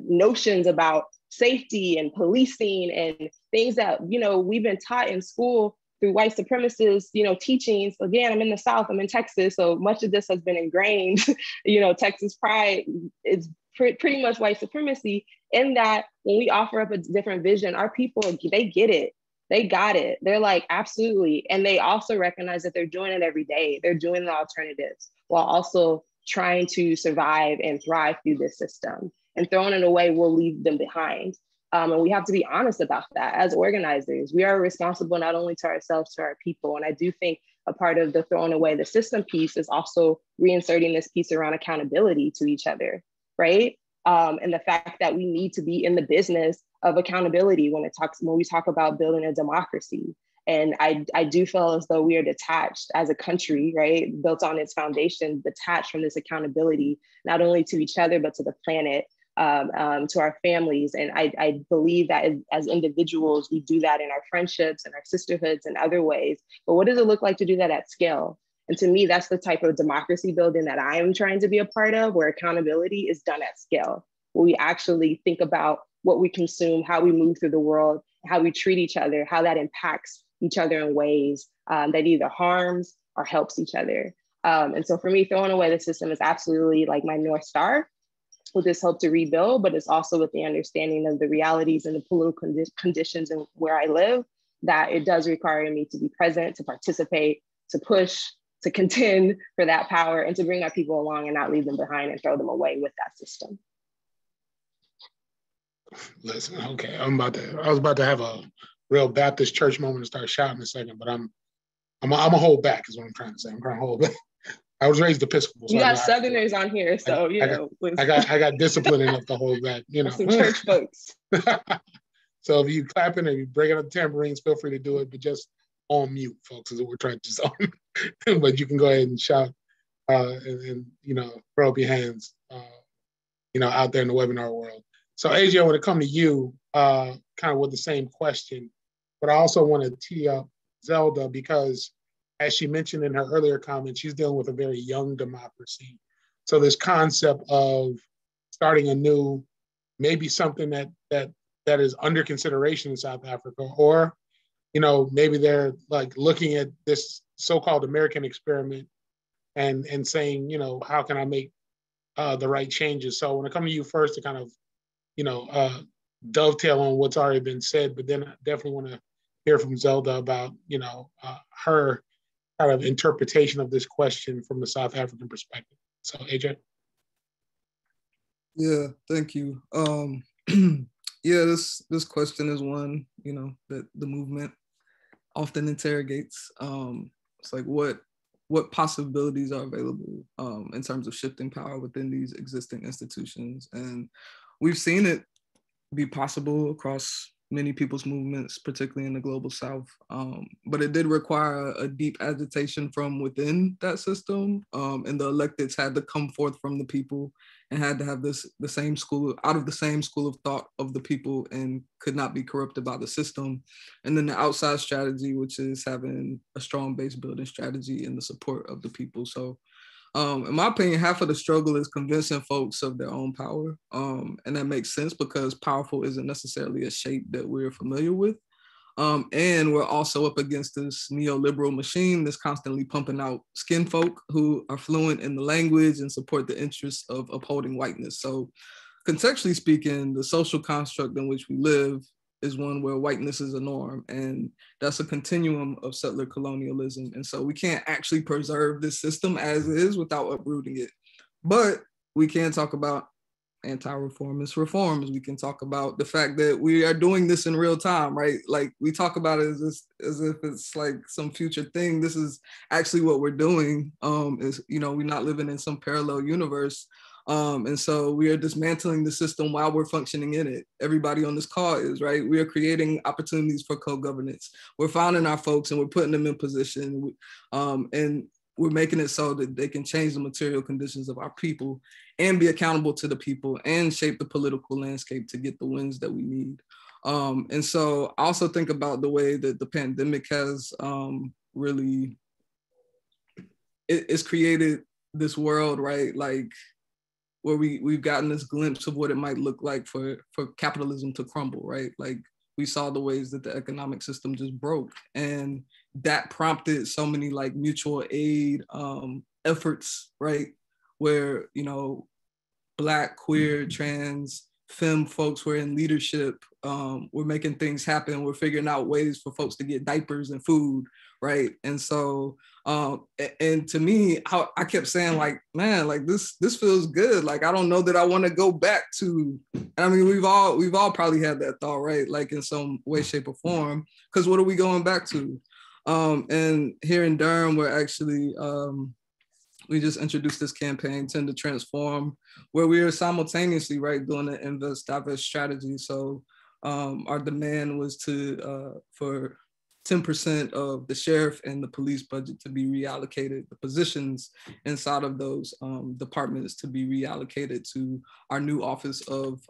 notions about safety and policing and things that, you know, we've been taught in school through white supremacist, you know, teachings. Again, I'm in the South, I'm in Texas, so much of this has been ingrained. You know, Texas pride is pretty much white supremacy, in that when we offer up a different vision, our people, they get it. They got it. They're like, absolutely. And they also recognize that they're doing it every day. They're doing the alternatives while also trying to survive and thrive through this system. And throwing it away will leave them behind. And we have to be honest about that as organizers. We are responsible not only to ourselves, to our people. And I do think a part of the throwing away the system piece is also reinserting this piece around accountability to each other, right? And the fact that we need to be in the business of accountability when we talk about building a democracy. And I do feel as though we are detached as a country, right? Built on its foundation, detached from this accountability, not only to each other, but to the planet. To our families. And I believe that as individuals, we do that in our friendships and our sisterhoods and other ways. But what does it look like to do that at scale? And to me, that's the type of democracy building that I am trying to be a part of, where accountability is done at scale, where we actually think about what we consume, how we move through the world, how we treat each other, how that impacts each other in ways that either harms or helps each other. And so for me, throwing away the system is absolutely like my North Star, with this hope to rebuild, but it's also with the understanding of the realities and the political conditions and where I live, that it does require me to be present, to participate, to push, to contend for that power, and to bring our people along and not leave them behind and throw them away with that system. Listen, okay, I was about to have a real Baptist church moment and start shouting in a second, but I'm gonna hold back is what I'm trying to say. I'm trying to hold back. I was raised Episcopal. So you got Southerners on here, so I got discipline enough to hold back. You know, some church folks. So if you clapping or you breaking up the tambourines, feel free to do it, but just on mute, folks, is what we're trying to just on. But you can go ahead and shout and you know, throw up your hands, you know, out there in the webinar world. So AJ, I want to come to you, kind of with the same question, but I also want to tee up Zelda because, as she mentioned in her earlier comment, she's dealing with a very young democracy. So this concept of starting anew, maybe something that is under consideration in South Africa, or, you know, maybe they're like looking at this so-called American experiment and saying, you know, how can I make the right changes? So when I come to you first to kind of, you know, dovetail on what's already been said, but then I definitely want to hear from Zelda about, you know, her kind of interpretation of this question from the South African perspective. So AJ. Yeah, thank you. Yeah, this question is one, you know, that the movement often interrogates. It's like what possibilities are available in terms of shifting power within these existing institutions. And we've seen it be possible across many people's movements, particularly in the global South. But it did require a deep agitation from within that system. And the electeds had to come forth from the people and had to have out of the same school of thought of the people and could not be corrupted by the system. And then the outside strategy, which is having a strong base building strategy and the support of the people. So in my opinion, half of the struggle is convincing folks of their own power. And that makes sense because powerful isn't necessarily a shape that we're familiar with. And we're also up against this neoliberal machine that's constantly pumping out skin folk who are fluent in the language and support the interests of upholding whiteness. So contextually speaking, the social construct in which we live is one where whiteness is a norm, and that's a continuum of settler colonialism. And so we can't actually preserve this system as is without uprooting it. But we can talk about anti-reformist reforms. We can talk about the fact that we are doing this in real time, right? Like we talk about it as if it's like some future thing. This is actually what we're doing. Is, you know, we're not living in some parallel universe. And so we are dismantling the system while we're functioning in it. Everybody on this call is, right? We are creating opportunities for co-governance. We're finding our folks and we're putting them in position. And we're making it so that they can change the material conditions of our people and be accountable to the people and shape the political landscape to get the wins that we need. And so I also think about the way that the pandemic has really, it's created this world, right? Like where we've gotten this glimpse of what it might look like for capitalism to crumble, right? Like we saw the ways that the economic system just broke, and that prompted so many like mutual aid efforts, right? Where, you know, Black, queer, trans, femme folks were in leadership. We're making things happen. We're figuring out ways for folks to get diapers and food, right? And so, and to me, I kept saying like, man, like this feels good. Like, I don't know that I want to go back to, I mean, we've all probably had that thought, right? Like in some way, shape or form, because what are we going back to? And here in Durham, we're actually, we just introduced this campaign, Tend to Transform, where we are simultaneously, right, doing an invest, divest strategy. So our demand was for 10% of the sheriff and the police budget to be reallocated, the positions inside of those departments to be reallocated to our new Office of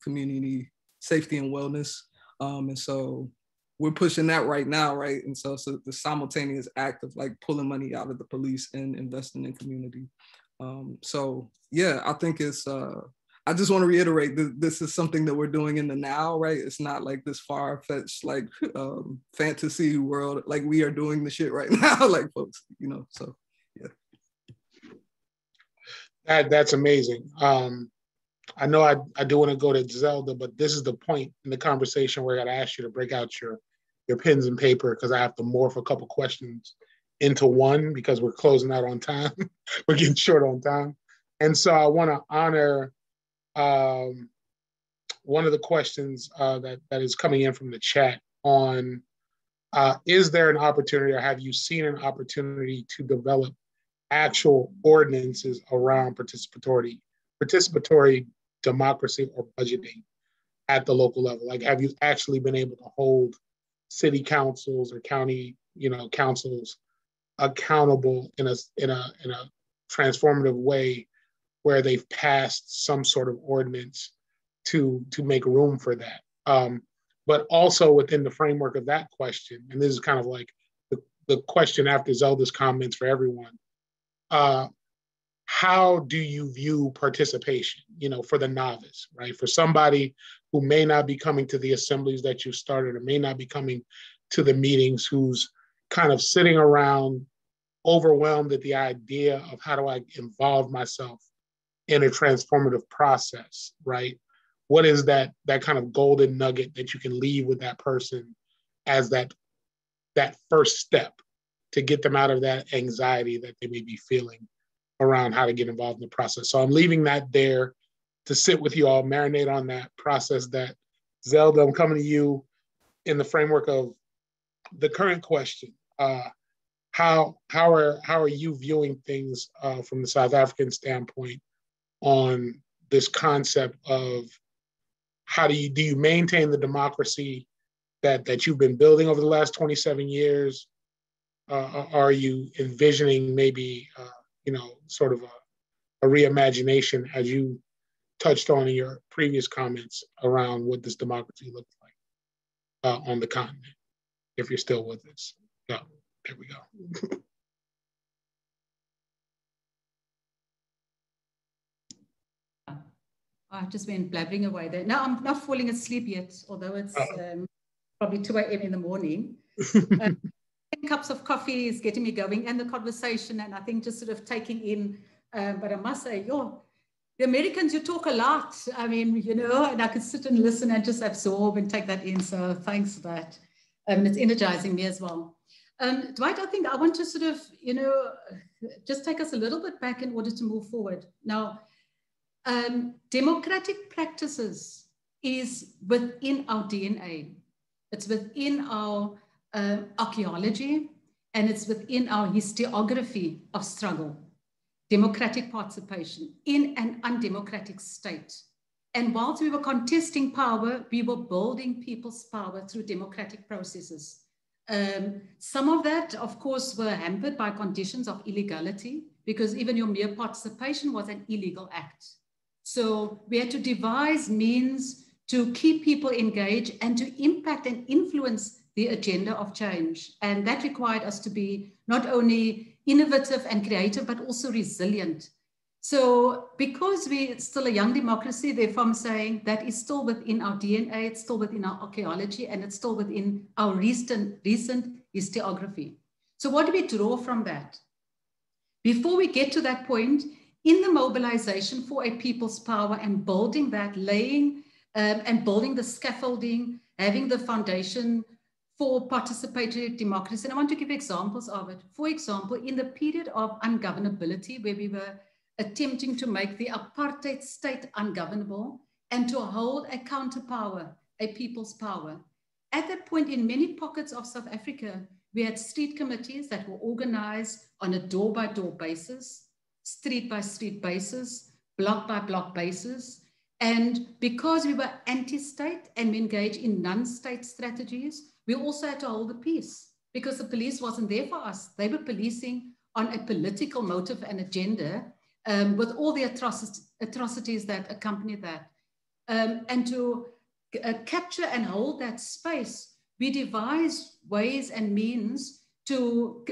Community Safety and Wellness. And so we're pushing that right now, right? And so the simultaneous act of like pulling money out of the police and investing in community. So yeah, I think it's, I just want to reiterate that this is something that we're doing in the now, right? It's not like this far-fetched like fantasy world, like we are doing the shit right now, like folks, you know, so yeah. That's amazing. I know I do want to go to Zelda, but this is the point in the conversation where I got to ask you to break out your pens and paper, because I have to morph a couple questions into one because we're closing out on time. We're getting short on time. And so I want to honor one of the questions that is coming in from the chat on, is there an opportunity, or have you seen an opportunity to develop actual ordinances around participatory democracy or budgeting at the local level? Like, have you actually been able to hold city councils or county, councils accountable in a transformative way where they've passed some sort of ordinance to make room for that? But also within the framework of that question, and this is kind of like the question after Zelda's comments for everyone, how do you view participation, for the novice, right? For somebody who may not be coming to the assemblies that you started, or may not be coming to the meetings, who's kind of sitting around overwhelmed at the idea of how do I involve myself in a transformative process, right? What is that kind of golden nugget that you can leave with that person as that first step to get them out of that anxiety that they may be feeling around how to get involved in the process? So I'm leaving that there to sit with you all, marinate on that process. That Zelda, I'm coming to you in the framework of the current question. How are you viewing things from the South African standpoint on this concept of how do you maintain the democracy that you've been building over the last 27 years? Are you envisioning maybe sort of a reimagination, as you touched on in your previous comments, around what this democracy looks like on the continent, if you're still with us? No, there we go. I've just been blabbering away there. No, I'm not falling asleep yet, although it's probably 2 a.m. in the morning. 10 cups of coffee is getting me going, and the conversation, and I think just sort of taking in, but I must say, the Americans, you talk a lot. I mean, and I could sit and listen and just absorb and take that in. So thanks for that. It's energizing me as well. Dwight, I think I want to sort of, just take us a little bit back in order to move forward. Now, Democratic practices is within our DNA. It's within our archaeology, and it's within our historiography of struggle. Democratic participation in an undemocratic state. And whilst we were contesting power, we were building people's power through democratic processes. Some of that, of course, were hampered by conditions of illegality, because even your mere participation was an illegal act. So we had to devise means to keep people engaged and to impact and influence the agenda of change. And that required us to be not only innovative and creative, but also resilient. So because we're still a young democracy, therefore I'm saying that is still within our DNA, it's still within our archaeology, and it's still within our recent historiography. So what do we draw from that? Before we get to that point, in the mobilization for a people's power and building that, laying and building the scaffolding, having the foundation for participatory democracy, and I want to give examples of it. For example, in the period of ungovernability, where we were attempting to make the apartheid state ungovernable and to hold a counterpower, a people's power. At that point, in many pockets of South Africa, we had street committees that were organized on a door-by-door basis, street-by-street basis, block-by-block basis. And because we were anti-state and we engaged in non-state strategies, we also had to hold the peace, because the police wasn't there for us. They were policing on a political motive and agenda, with all the atrocities that accompany that. And to capture and hold that space, we devised ways and means to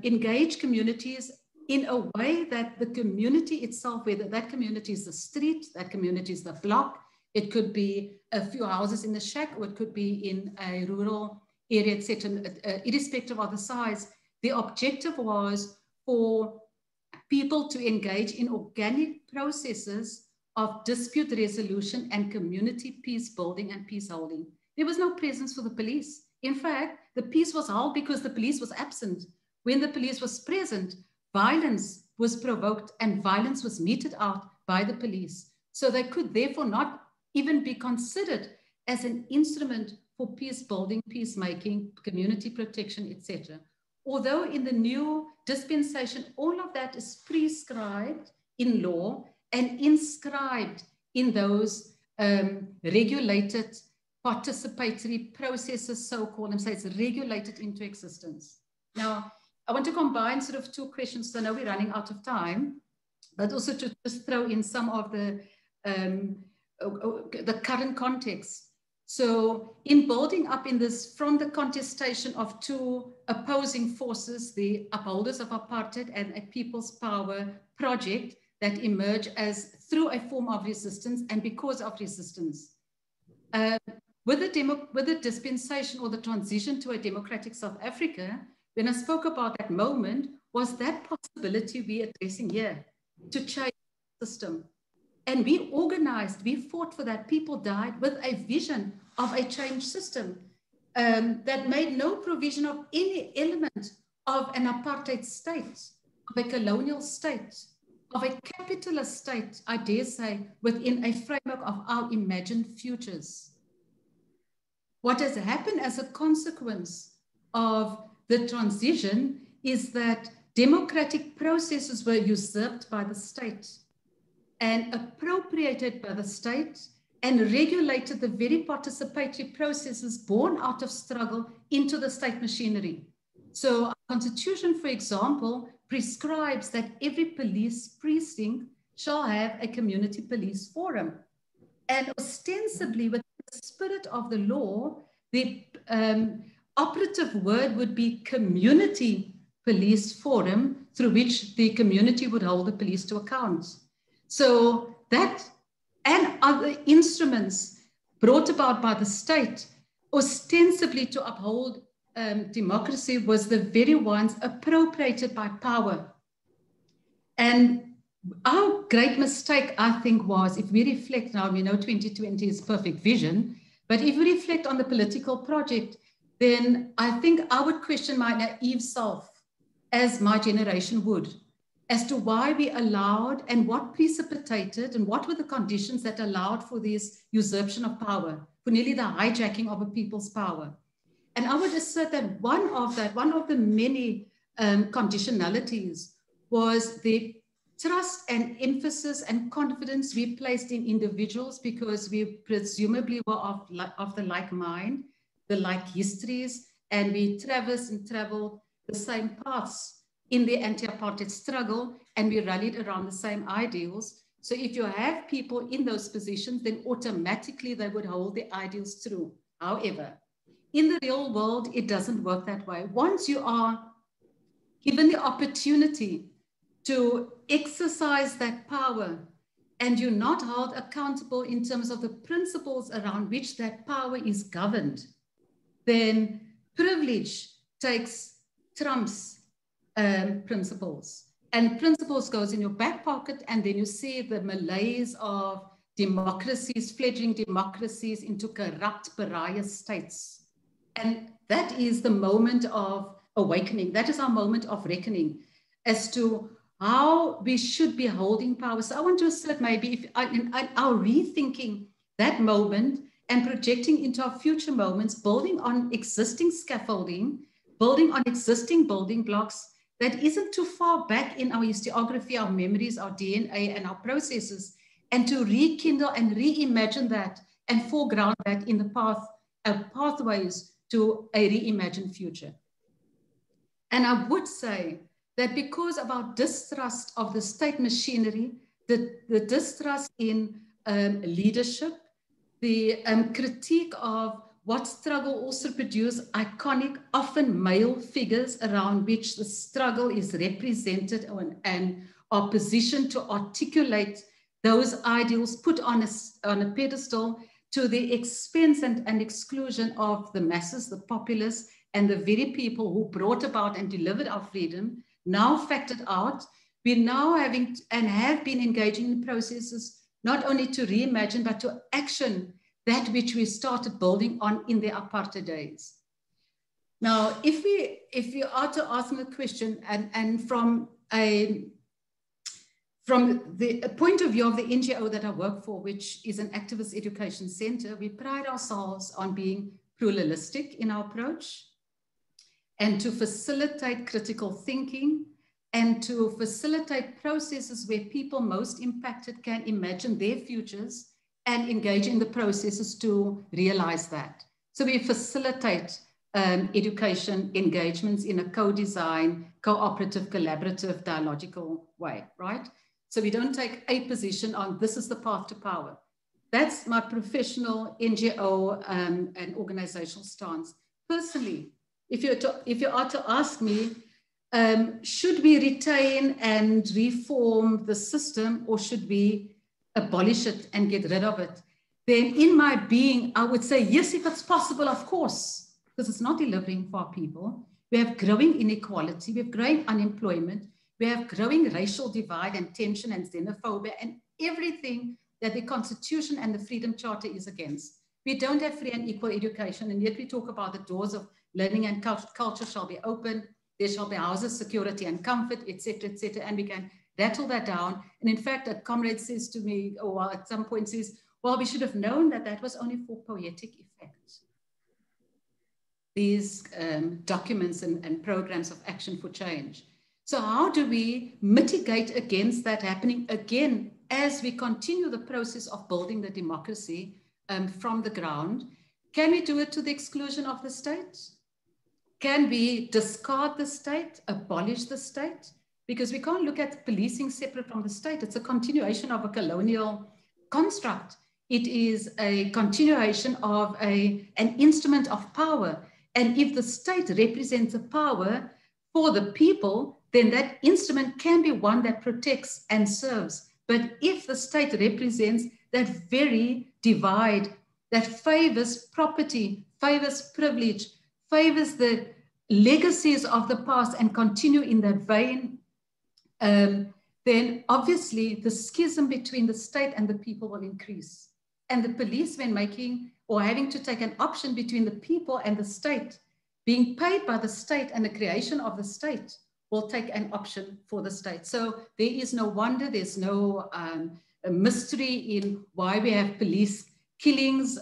engage communities in a way that the community itself, whether that community is the street, that community is the block, it could be a few houses in the shack, or it could be in a rural area, etc. Irrespective of the size, the objective was for people to engage in organic processes of dispute resolution and community peace building and peace holding. There was no presence for the police. In fact, the peace was held because the police was absent. When the police was present, violence was provoked and violence was meted out by the police. So they could therefore not even be considered as an instrument for peace building, peacemaking, community protection, etc. Although in the new dispensation, all of that is prescribed in law and inscribed in those regulated participatory processes, so-called, and say it's regulated into existence. Now, I want to combine sort of two questions, so I know we're running out of time, but also to just throw in some of the current context. So in building up in this, from the contestation of two opposing forces, the upholders of apartheid and a people's power project that emerge as through a form of resistance and because of resistance. With the dispensation or the transition to a democratic South Africa, when I spoke about that moment, was that possibility we're addressing here to change the system. And we organized, we fought for that. People died with a vision of a changed system that made no provision of any element of an apartheid state, of a colonial state, of a capitalist state, I dare say, within a framework of our imagined futures. What has happened as a consequence of the transition is that democratic processes were usurped by the state and appropriated by the state and regulated the very participatory processes born out of struggle into the state machinery. So our constitution, for example, prescribes that every police precinct shall have a community police forum. And ostensibly, with the spirit of the law, the operative word would be community police forum, through which the community would hold the police to account. So that and other instruments brought about by the state, ostensibly to uphold democracy, was the very ones appropriated by power. And our great mistake, I think, was, if we reflect now, we know 2020 is perfect vision, but if we reflect on the political project, then I think I would question my naive self, as my generation would, as to why we allowed and what precipitated and what were the conditions that allowed for this usurpation of power, for nearly the hijacking of a people's power. And I would assert that one of the many conditionalities was the trust and emphasis and confidence we placed in individuals because we presumably were of the like mind, the like histories, and we traversed and traveled the same paths in the anti-apartheid struggle, and we rallied around the same ideals. So if you have people in those positions, then automatically they would hold the ideals true. However, in the real world, it doesn't work that way. Once you are given the opportunity to exercise that power and you're not held accountable in terms of the principles around which that power is governed, then privilege trumps principles. And principles goes in your back pocket, and then you see the malaise of democracies, fledgling democracies into corrupt pariah states. And that is the moment of awakening. That is our moment of reckoning as to how we should be holding power. So I want to assert maybe if our rethinking that moment and projecting into our future moments, building on existing scaffolding, building on existing building blocks that isn't too far back in our historiography, our memories, our DNA, and our processes, and to rekindle and reimagine that and foreground that in the pathways to a reimagined future. And I would say that because of our distrust of the state machinery, the distrust in leadership, the critique of what struggle also produced iconic, often male figures around which the struggle is represented and are positioned to articulate those ideals put on a pedestal to the expense and exclusion of the masses, the populace, and the very people who brought about and delivered our freedom, now factored out. We're now having and have been engaging in processes not only to reimagine, but to action that which we started building on in the apartheid days. Now, if we are to ask a question, and from the point of view of the NGO that I work for, which is an activist education center, we pride ourselves on being pluralistic in our approach and to facilitate critical thinking and to facilitate processes where people most impacted can imagine their futures and engage in the processes to realize that. So we facilitate education engagements in a co-design, cooperative, collaborative, dialogical way, right? So we don't take a position on this is the path to power. That's my professional NGO and organizational stance. Personally, if you are to ask me, should we retain and reform the system, or should we abolish it and get rid of it? Then in my being, I would say, yes, if it's possible, of course, because it's not delivering for our people. We have growing inequality, we have growing unemployment, we have growing racial divide and tension and xenophobia and everything that the Constitution and the Freedom Charter is against. We don't have free and equal education, and yet we talk about the doors of learning and culture shall be open, there shall be houses, security and comfort, etc., and we can rattle that down. And in fact, a comrade says to me, or at some point says, well, we should have known that that was only for poetic effect. These documents and programs of action for change. So how do we mitigate against that happening again as we continue the process of building the democracy from the ground? Can we do it to the exclusion of the state? Can we discard the state, abolish the state? Because we can't look at policing separate from the state. It's a continuation of a colonial construct. It is a continuation of an instrument of power. And if the state represents a power for the people, then that instrument can be one that protects and serves. But if the state represents that very divide that favors property, favors privilege, favors the legacies of the past and continue in that vein, then obviously the schism between the state and the people will increase. And the police, when making or having to take an option between the people and the state, being paid by the state and the creation of the state, will take an option for the state. So there is no wonder, there's no a mystery in why we have police killings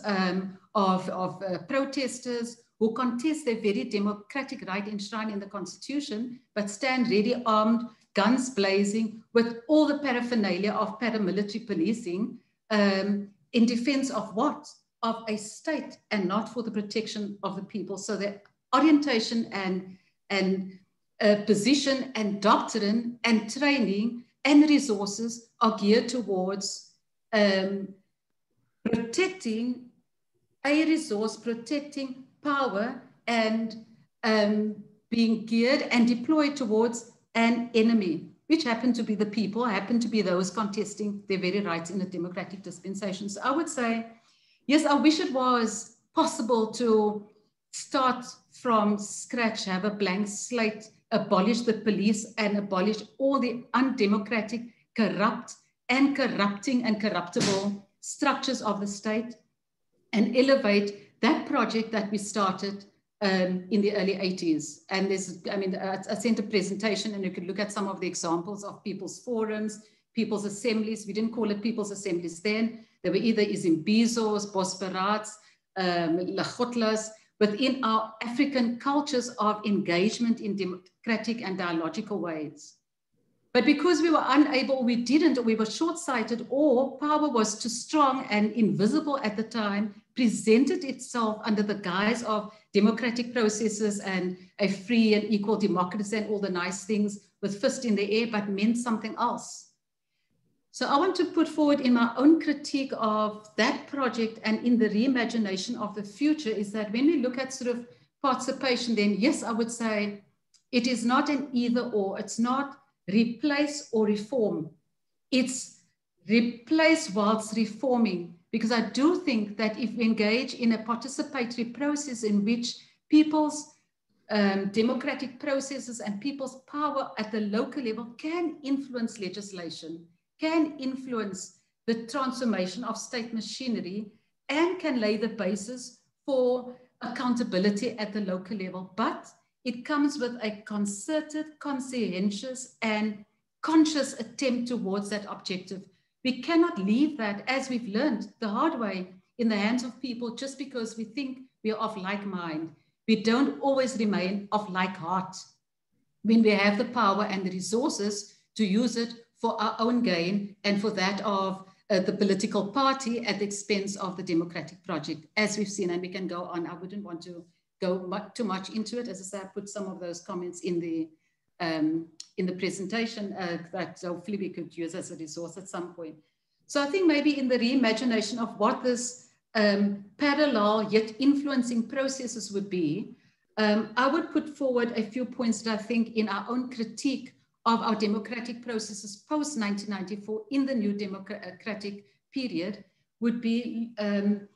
of protesters who contest their very democratic right enshrined in the Constitution, but stand ready armed, guns blazing, with all the paraphernalia of paramilitary policing in defense of what? Of a state, and not for the protection of the people. So their orientation and position and doctrine and training and resources are geared towards protecting a resource, protecting power, and being geared and deployed towards an enemy, which happen to be the people, happen to be those contesting their very rights in a democratic dispensation. So I would say, yes, I wish it was possible to start from scratch, have a blank slate, abolish the police and abolish all the undemocratic, corrupt and corrupting and corruptible structures of the state, and elevate that project that we started in the early 80s. And there's, I mean, I sent a presentation, and you could look at some of the examples of people's forums, people's assemblies. We didn't call it people's assemblies then. They were either Izimbizos, Bosparats, Lachotlas, within our African cultures of engagement in democratic and dialogical ways. But because we were unable, we didn't, or we were short-sighted, or power was too strong and invisible at the time, presented itself under the guise of democratic processes and a free and equal democracy and all the nice things with fist in the air, but meant something else. So I want to put forward in my own critique of that project and in the reimagination of the future is that when we look at sort of participation, then yes, I would say it is not an either or. It's not replace or reform. It's replace whilst reforming, because I do think that if we engage in a participatory process in which people's democratic processes and people's power at the local level can influence legislation, can influence the transformation of state machinery, and can lay the basis for accountability at the local level. But it comes with a concerted, conscientious, and conscious attempt towards that objective. We cannot leave that, as we've learned the hard way, in the hands of people just because we think we are of like mind. We don't always remain of like heart when we have the power and the resources to use it for our own gain and for that of the political party at the expense of the democratic project, as we've seen, and we can go on. I wouldn't want to go too much into it. As I said, I put some of those comments in the presentation that hopefully we could use as a resource at some point. So I think maybe in the reimagination of what this parallel yet influencing processes would be, I would put forward a few points that I think in our own critique of our democratic processes post-1994 in the new democratic period would be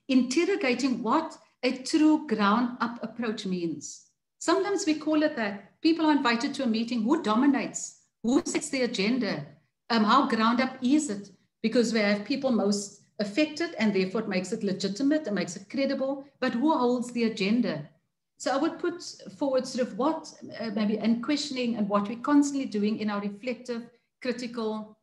interrogating what a true ground-up approach means. Sometimes we call it that. People are invited to a meeting. Who dominates? Who sets the agenda? How ground-up is it? Because we have people most affected, and therefore it makes it legitimate, it makes it credible, but who holds the agenda? So I would put forward sort of what maybe, and questioning, and what we're constantly doing in our reflective, critical,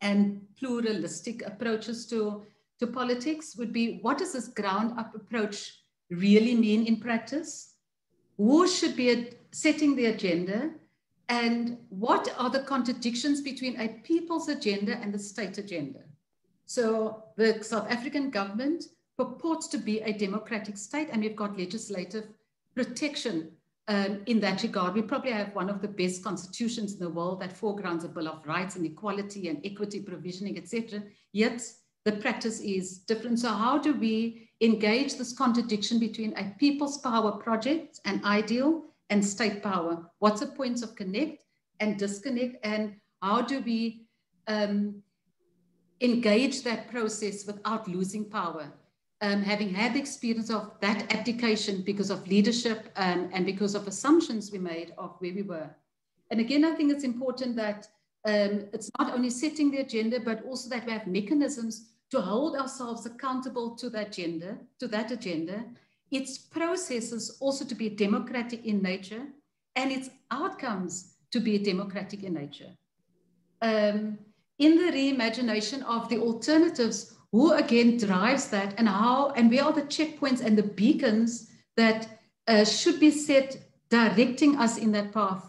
and pluralistic approaches to politics would be, what does this ground-up approach really mean in practice? Who should be setting the agenda? And what are the contradictions between a people's agenda and the state agenda? So the South African government purports to be a democratic state, and we've got legislative protection in that regard. We probably have one of the best constitutions in the world that foregrounds a Bill of Rights and equality and equity provisioning, etc. Yet the practice is different. So how do we engage this contradiction between a people's power project and ideal and state power? What's the points of connect and disconnect? And how do we engage that process without losing power? Having had the experience of that abdication because of leadership and because of assumptions we made of where we were. And again, I think it's important that it's not only setting the agenda, but also that we have mechanisms to hold ourselves accountable to that agenda, its processes also to be democratic in nature, and its outcomes to be democratic in nature. In the reimagination of the alternatives, who again drives that, and how, and where are the checkpoints and the beacons that should be set directing us in that path,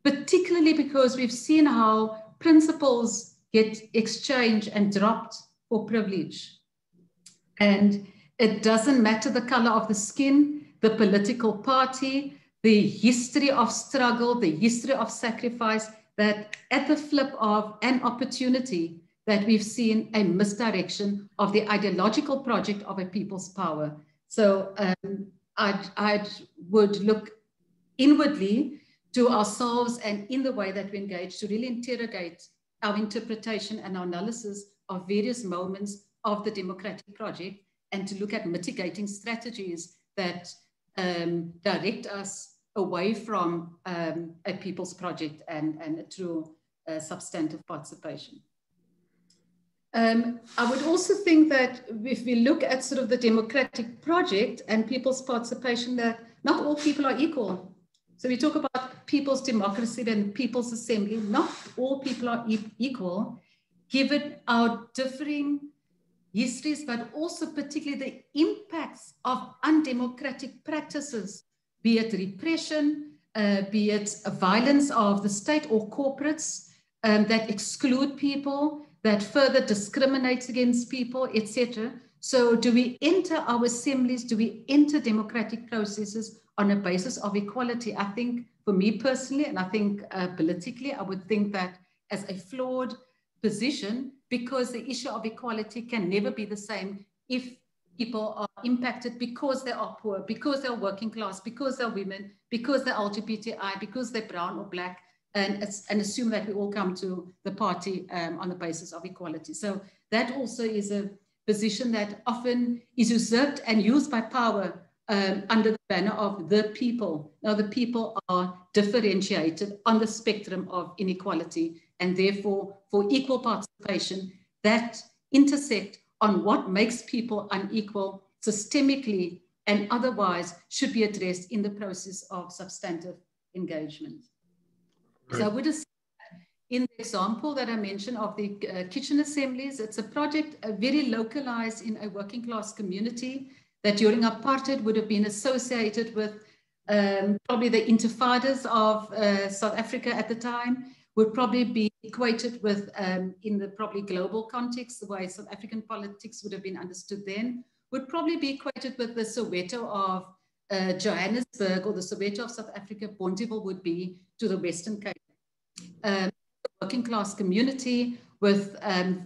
particularly because we've seen how principles get exchanged and dropped for privilege. And it doesn't matter the color of the skin, the political party, the history of struggle, the history of sacrifice, that at the flip of an opportunity that we've seen a misdirection of the ideological project of a people's power. So I would look inwardly to ourselves and in the way that we engage to really interrogate our interpretation and our analysis of various moments of the democratic project, and to look at mitigating strategies that direct us away from a people's project and a true substantive participation. I would also think that if we look at sort of the democratic project and people's participation, that not all people are equal. So we talk about people's democracy and people's assembly. Not all people are equal, given our differing histories, but also particularly the impacts of undemocratic practices, be it repression, be it violence of the state or corporates that exclude people, that further discriminates against people, etc. So do we enter our assemblies, do we enter democratic processes on a basis of equality? I think for me personally, and I think politically, I would think that as a flawed position, because the issue of equality can never be the same if people are impacted because they are poor, because they're working class, because they're women, because they're LGBTI, because they're brown or black, and assume that we all come to the party on the basis of equality. So that also is a position that often is usurped and used by power under the banner of the people. Now the people are differentiated on the spectrum of inequality, and therefore for equal participation that intersect on what makes people unequal systemically and otherwise should be addressed in the process of substantive engagement. Right. So I would have said, in the example that I mentioned of the kitchen assemblies, it's a project very localized in a working class community that during apartheid would have been associated with probably the intifadas of South Africa at the time, would probably be equated with, in the probably global context, the way South African politics would have been understood then, would probably be equated with the Soweto of Johannesburg, or the Soweto of South Africa, Bonteheuwel would be to the Western Cape. Working class community with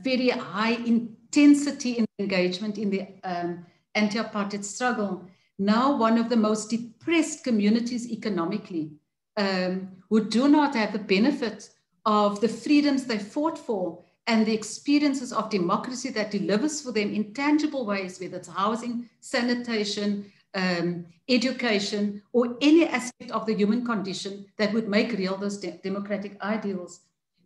very high intensity in engagement in the anti-apartheid struggle. Now one of the most depressed communities economically, who do not have the benefit of the freedoms they fought for and the experiences of democracy that delivers for them in tangible ways, whether it's housing, sanitation, education, or any aspect of the human condition that would make real those democratic ideals.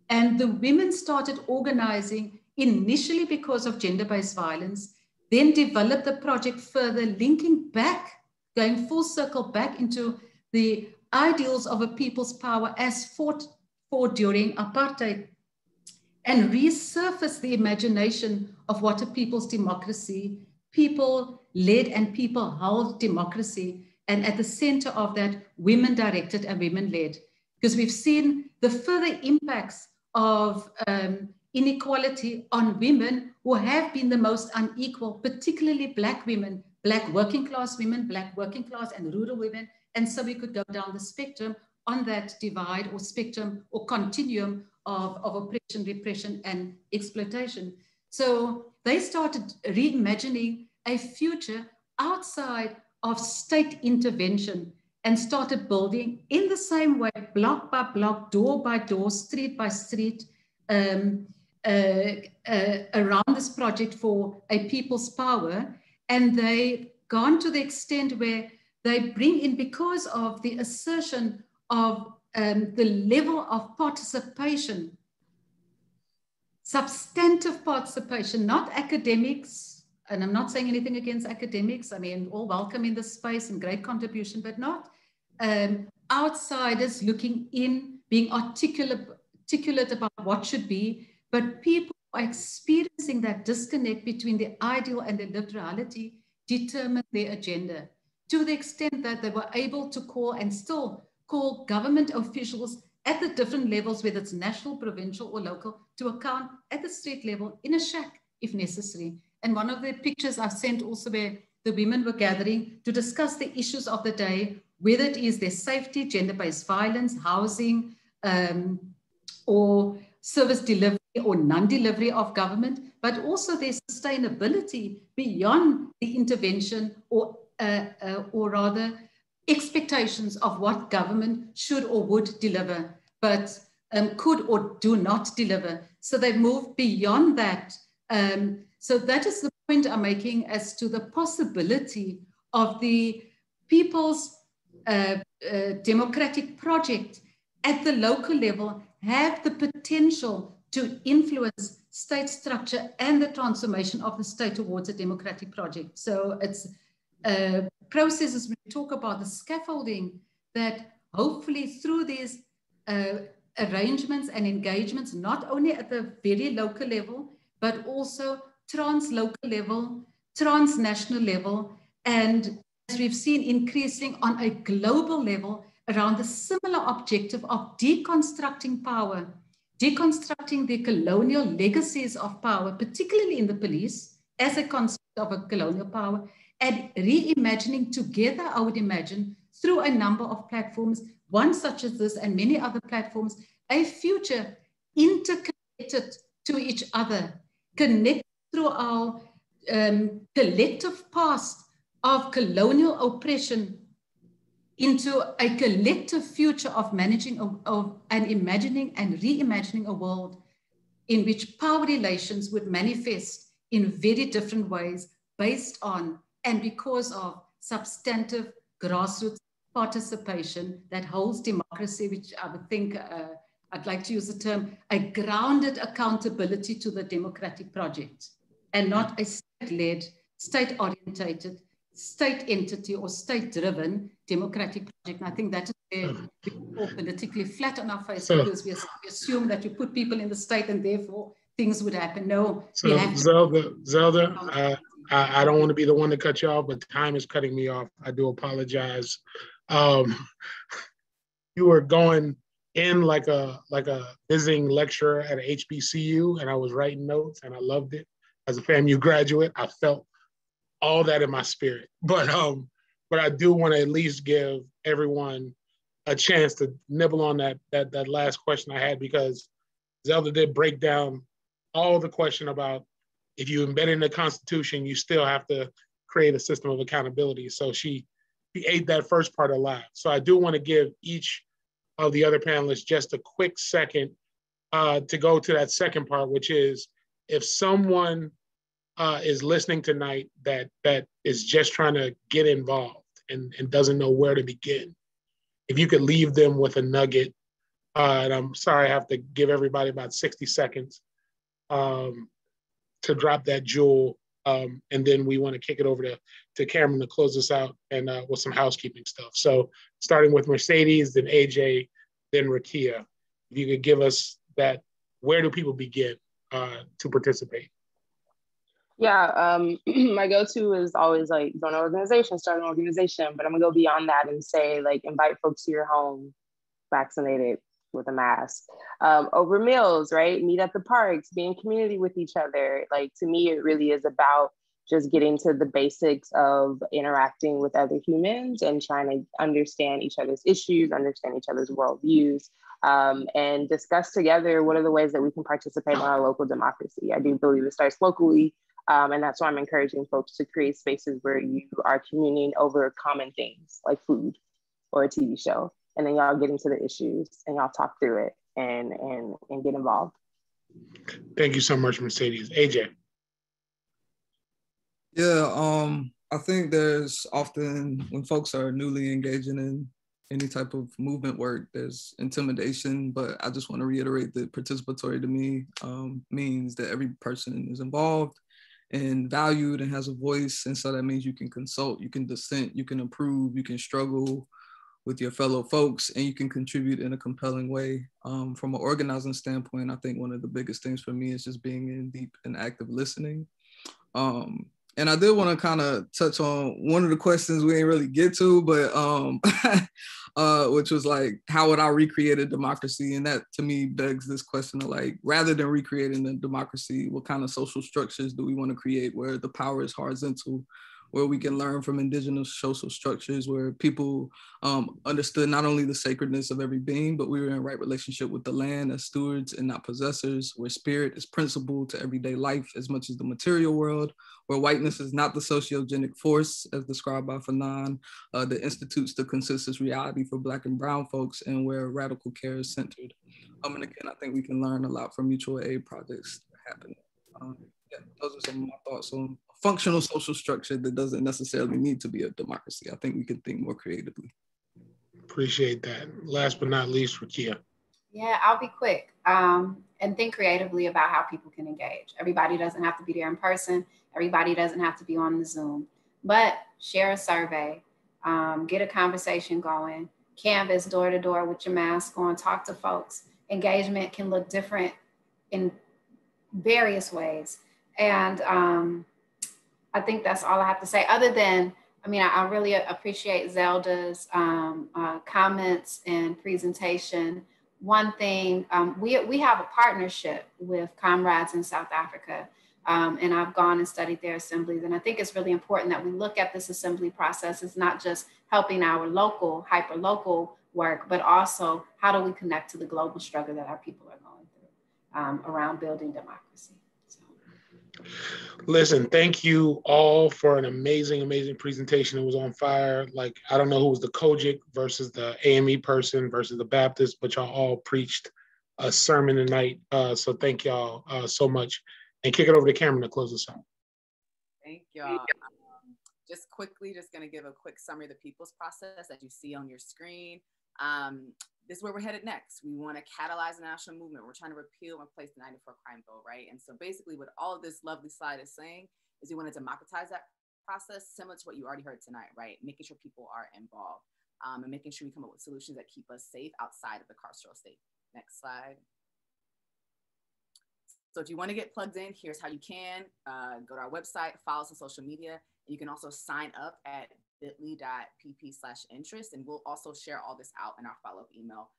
And the women started organizing initially because of gender-based violence, then developed the project further, linking back, going full circle back into the ideals of a people's power as fought for during apartheid, and resurface the imagination of what a people's democracy, people-led and people-held democracy, and at the center of that, women-directed and women-led. Because we've seen the further impacts of inequality on women who have been the most unequal, particularly Black women, Black working class women, Black working class and rural women. And so we could go down the spectrum on that divide or spectrum or continuum of oppression, repression, and exploitation. So they started reimagining a future outside of state intervention and started building in the same way, block by block, door by door, street by street, around this project for a people's power. And they gone to the extent where they bring in, because of the assertion of the level of participation, substantive participation, not academics, and I'm not saying anything against academics, I mean, all welcome in this space and great contribution, but not outsiders looking in being articulate about what should be, but people are experiencing that disconnect between the ideal and the lived reality determine their agenda, to the extent that they were able to call and still call government officials at the different levels, whether it's national, provincial, or local, to account at the street level in a shack if necessary. And one of the pictures I've sent also where the women were gathering to discuss the issues of the day, whether it is their safety, gender-based violence, housing, or service delivery or non-delivery of government, but also their sustainability beyond the intervention or rather expectations of what government should or would deliver, but could or do not deliver. So they've moved beyond that. So that is the point I'm making as to the possibility of the people's democratic project at the local level have the potential to influence state structure and the transformation of the state towards a democratic project. So it's processes we talk about the scaffolding that hopefully through these arrangements and engagements, not only at the very local level, but also trans-local level, transnational level, and as we've seen increasing on a global level around the similar objective of deconstructing power, deconstructing the colonial legacies of power, particularly in the police, as a concept of a colonial power, and reimagining together, I would imagine, through a number of platforms, one such as this and many other platforms, a future interconnected to each other, connected through our collective past of colonial oppression into a collective future of managing and imagining and reimagining a world in which power relations would manifest in very different ways based on and because of substantive grassroots participation that holds democracy, which I would think, I'd like to use the term, a grounded accountability to the democratic project and not a state-led, state-orientated, state entity or state-driven democratic project. And I think that is where we fall politically flat on our face because we assume that you put people in the state and therefore things would happen. No, so we have Zelda, I don't want to be the one to cut you off, but time is cutting me off. I do apologize. You were going in like a visiting lecturer at an HBCU, and I was writing notes, and I loved it. As a FAMU graduate, I felt all that in my spirit. But I do want to at least give everyone a chance to nibble on that last question I had, because Zelda did break down all the question about if you embed in the Constitution, you still have to create a system of accountability. So she ate that first part alive. So I do want to give each of the other panelists just a quick second to go to that second part, which is if someone is listening tonight that is just trying to get involved and doesn't know where to begin, if you could leave them with a nugget, and I'm sorry I have to give everybody about 60 seconds to drop that jewel, and then we want to kick it over to Cameron to close us out and with some housekeeping stuff. So starting with Mercedes, then AJ, then Rakia. If you could give us that, where do people begin to participate? Yeah, my go-to is always like, join an organization, start an organization, but I'm gonna go beyond that and say like, invite folks to your home, vaccinated with a mask, over meals, right? Meet at the parks, be in community with each other. Like, to me, it really is about just getting to the basics of interacting with other humans and trying to understand each other's issues, understand each other's worldviews, and discuss together what are the ways that we can participate in our local democracy. I do believe it starts locally. And that's why I'm encouraging folks to create spaces where you are communing over common things like food or a TV show. And then y'all get into the issues and y'all talk through it and get involved. Thank you so much, Mercedes. AJ. Yeah, I think there's often, when folks are newly engaging in any type of movement work, there's intimidation, but I just want to reiterate that participatory to me means that every person is involved and valued and has a voice. And so that means you can consult, you can dissent, you can improve, you can struggle with your fellow folks, and you can contribute in a compelling way. From an organizing standpoint, I think one of the biggest things for me is just being in deep and active listening. And I did want to kind of touch on one of the questions we ain't really get to, but which was like, how would I recreate a democracy? And that to me begs this question of like, rather than recreating a democracy, what kind of social structures do we want to create where the power is horizontal, where we can learn from indigenous social structures, where people understood not only the sacredness of every being, but we were in right relationship with the land as stewards and not possessors, where spirit is principal to everyday life as much as the material world, where whiteness is not the sociogenic force as described by Fanon that institutes the consensus reality for Black and brown folks, and where radical care is centered. And again, I think we can learn a lot from mutual aid projects that happen. Yeah, those are some of my thoughts on a functional social structure that doesn't necessarily need to be a democracy. I think we can think more creatively. Appreciate that. Last but not least, Rakia. Yeah, I'll be quick and think creatively about how people can engage. Everybody doesn't have to be there in person. Everybody doesn't have to be on the Zoom, but share a survey, get a conversation going, canvas door to door with your mask on, talk to folks. Engagement can look different in various ways. And I think that's all I have to say, other than, I mean, I really appreciate Zelda's comments and presentation. One thing, we have a partnership with Comrades in South Africa, and I've gone and studied their assemblies. And I think it's really important that we look at this assembly process as not just helping our local, hyper-local work, but also how do we connect to the global struggle that our people are going through around building democracy. Listen, thank you all for an amazing, amazing presentation. It was on fire. Like, I don't know who was the Kojic versus the AME person versus the Baptist, but y'all all preached a sermon tonight. So thank y'all so much. And kick it over to Cameron to close us out. Thank y'all. Just quickly, just gonna give a quick summary of the people's process that you see on your screen. This is where we're headed next. We want to catalyze the national movement. We're trying to repeal and replace the 94 crime bill, right? And so basically what all of this lovely slide is saying is we want to democratize that process, similar to what you already heard tonight, right? Making sure people are involved and making sure we come up with solutions that keep us safe outside of the carceral state. Next slide. So if you want to get plugged in, here's how you can. Go to our website, follow us on social media. And you can also sign up at bit.ly.pp/interest. And we'll also share all this out in our follow-up email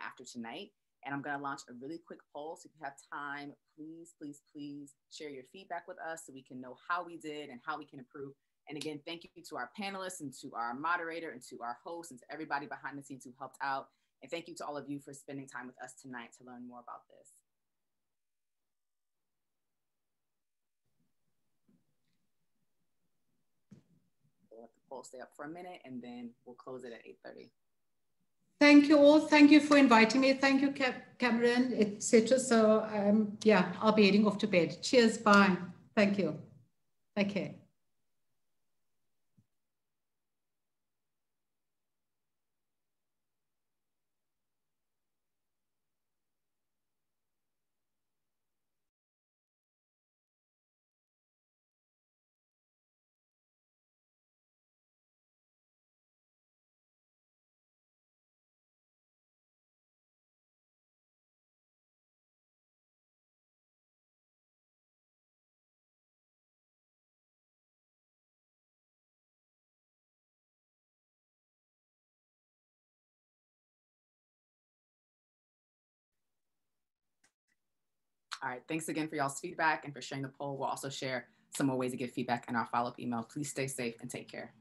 after tonight. And I'm going to launch a really quick poll. So if you have time, please, please, please share your feedback with us so we can know how we did and how we can improve. And again, thank you to our panelists and to our moderator and to our host and to everybody behind the scenes who helped out. And thank you to all of you for spending time with us tonight to learn more about this. We'll let the poll stay up for a minute and then we'll close it at 8:30. Thank you all. Thank you for inviting me. Thank you, Cameron, etc. So yeah, I'll be heading off to bed. Cheers. Bye. Thank you. Take care. All right, thanks again for y'all's feedback and for sharing the poll. We'll also share some more ways to give feedback in our follow-up email. Please stay safe and take care.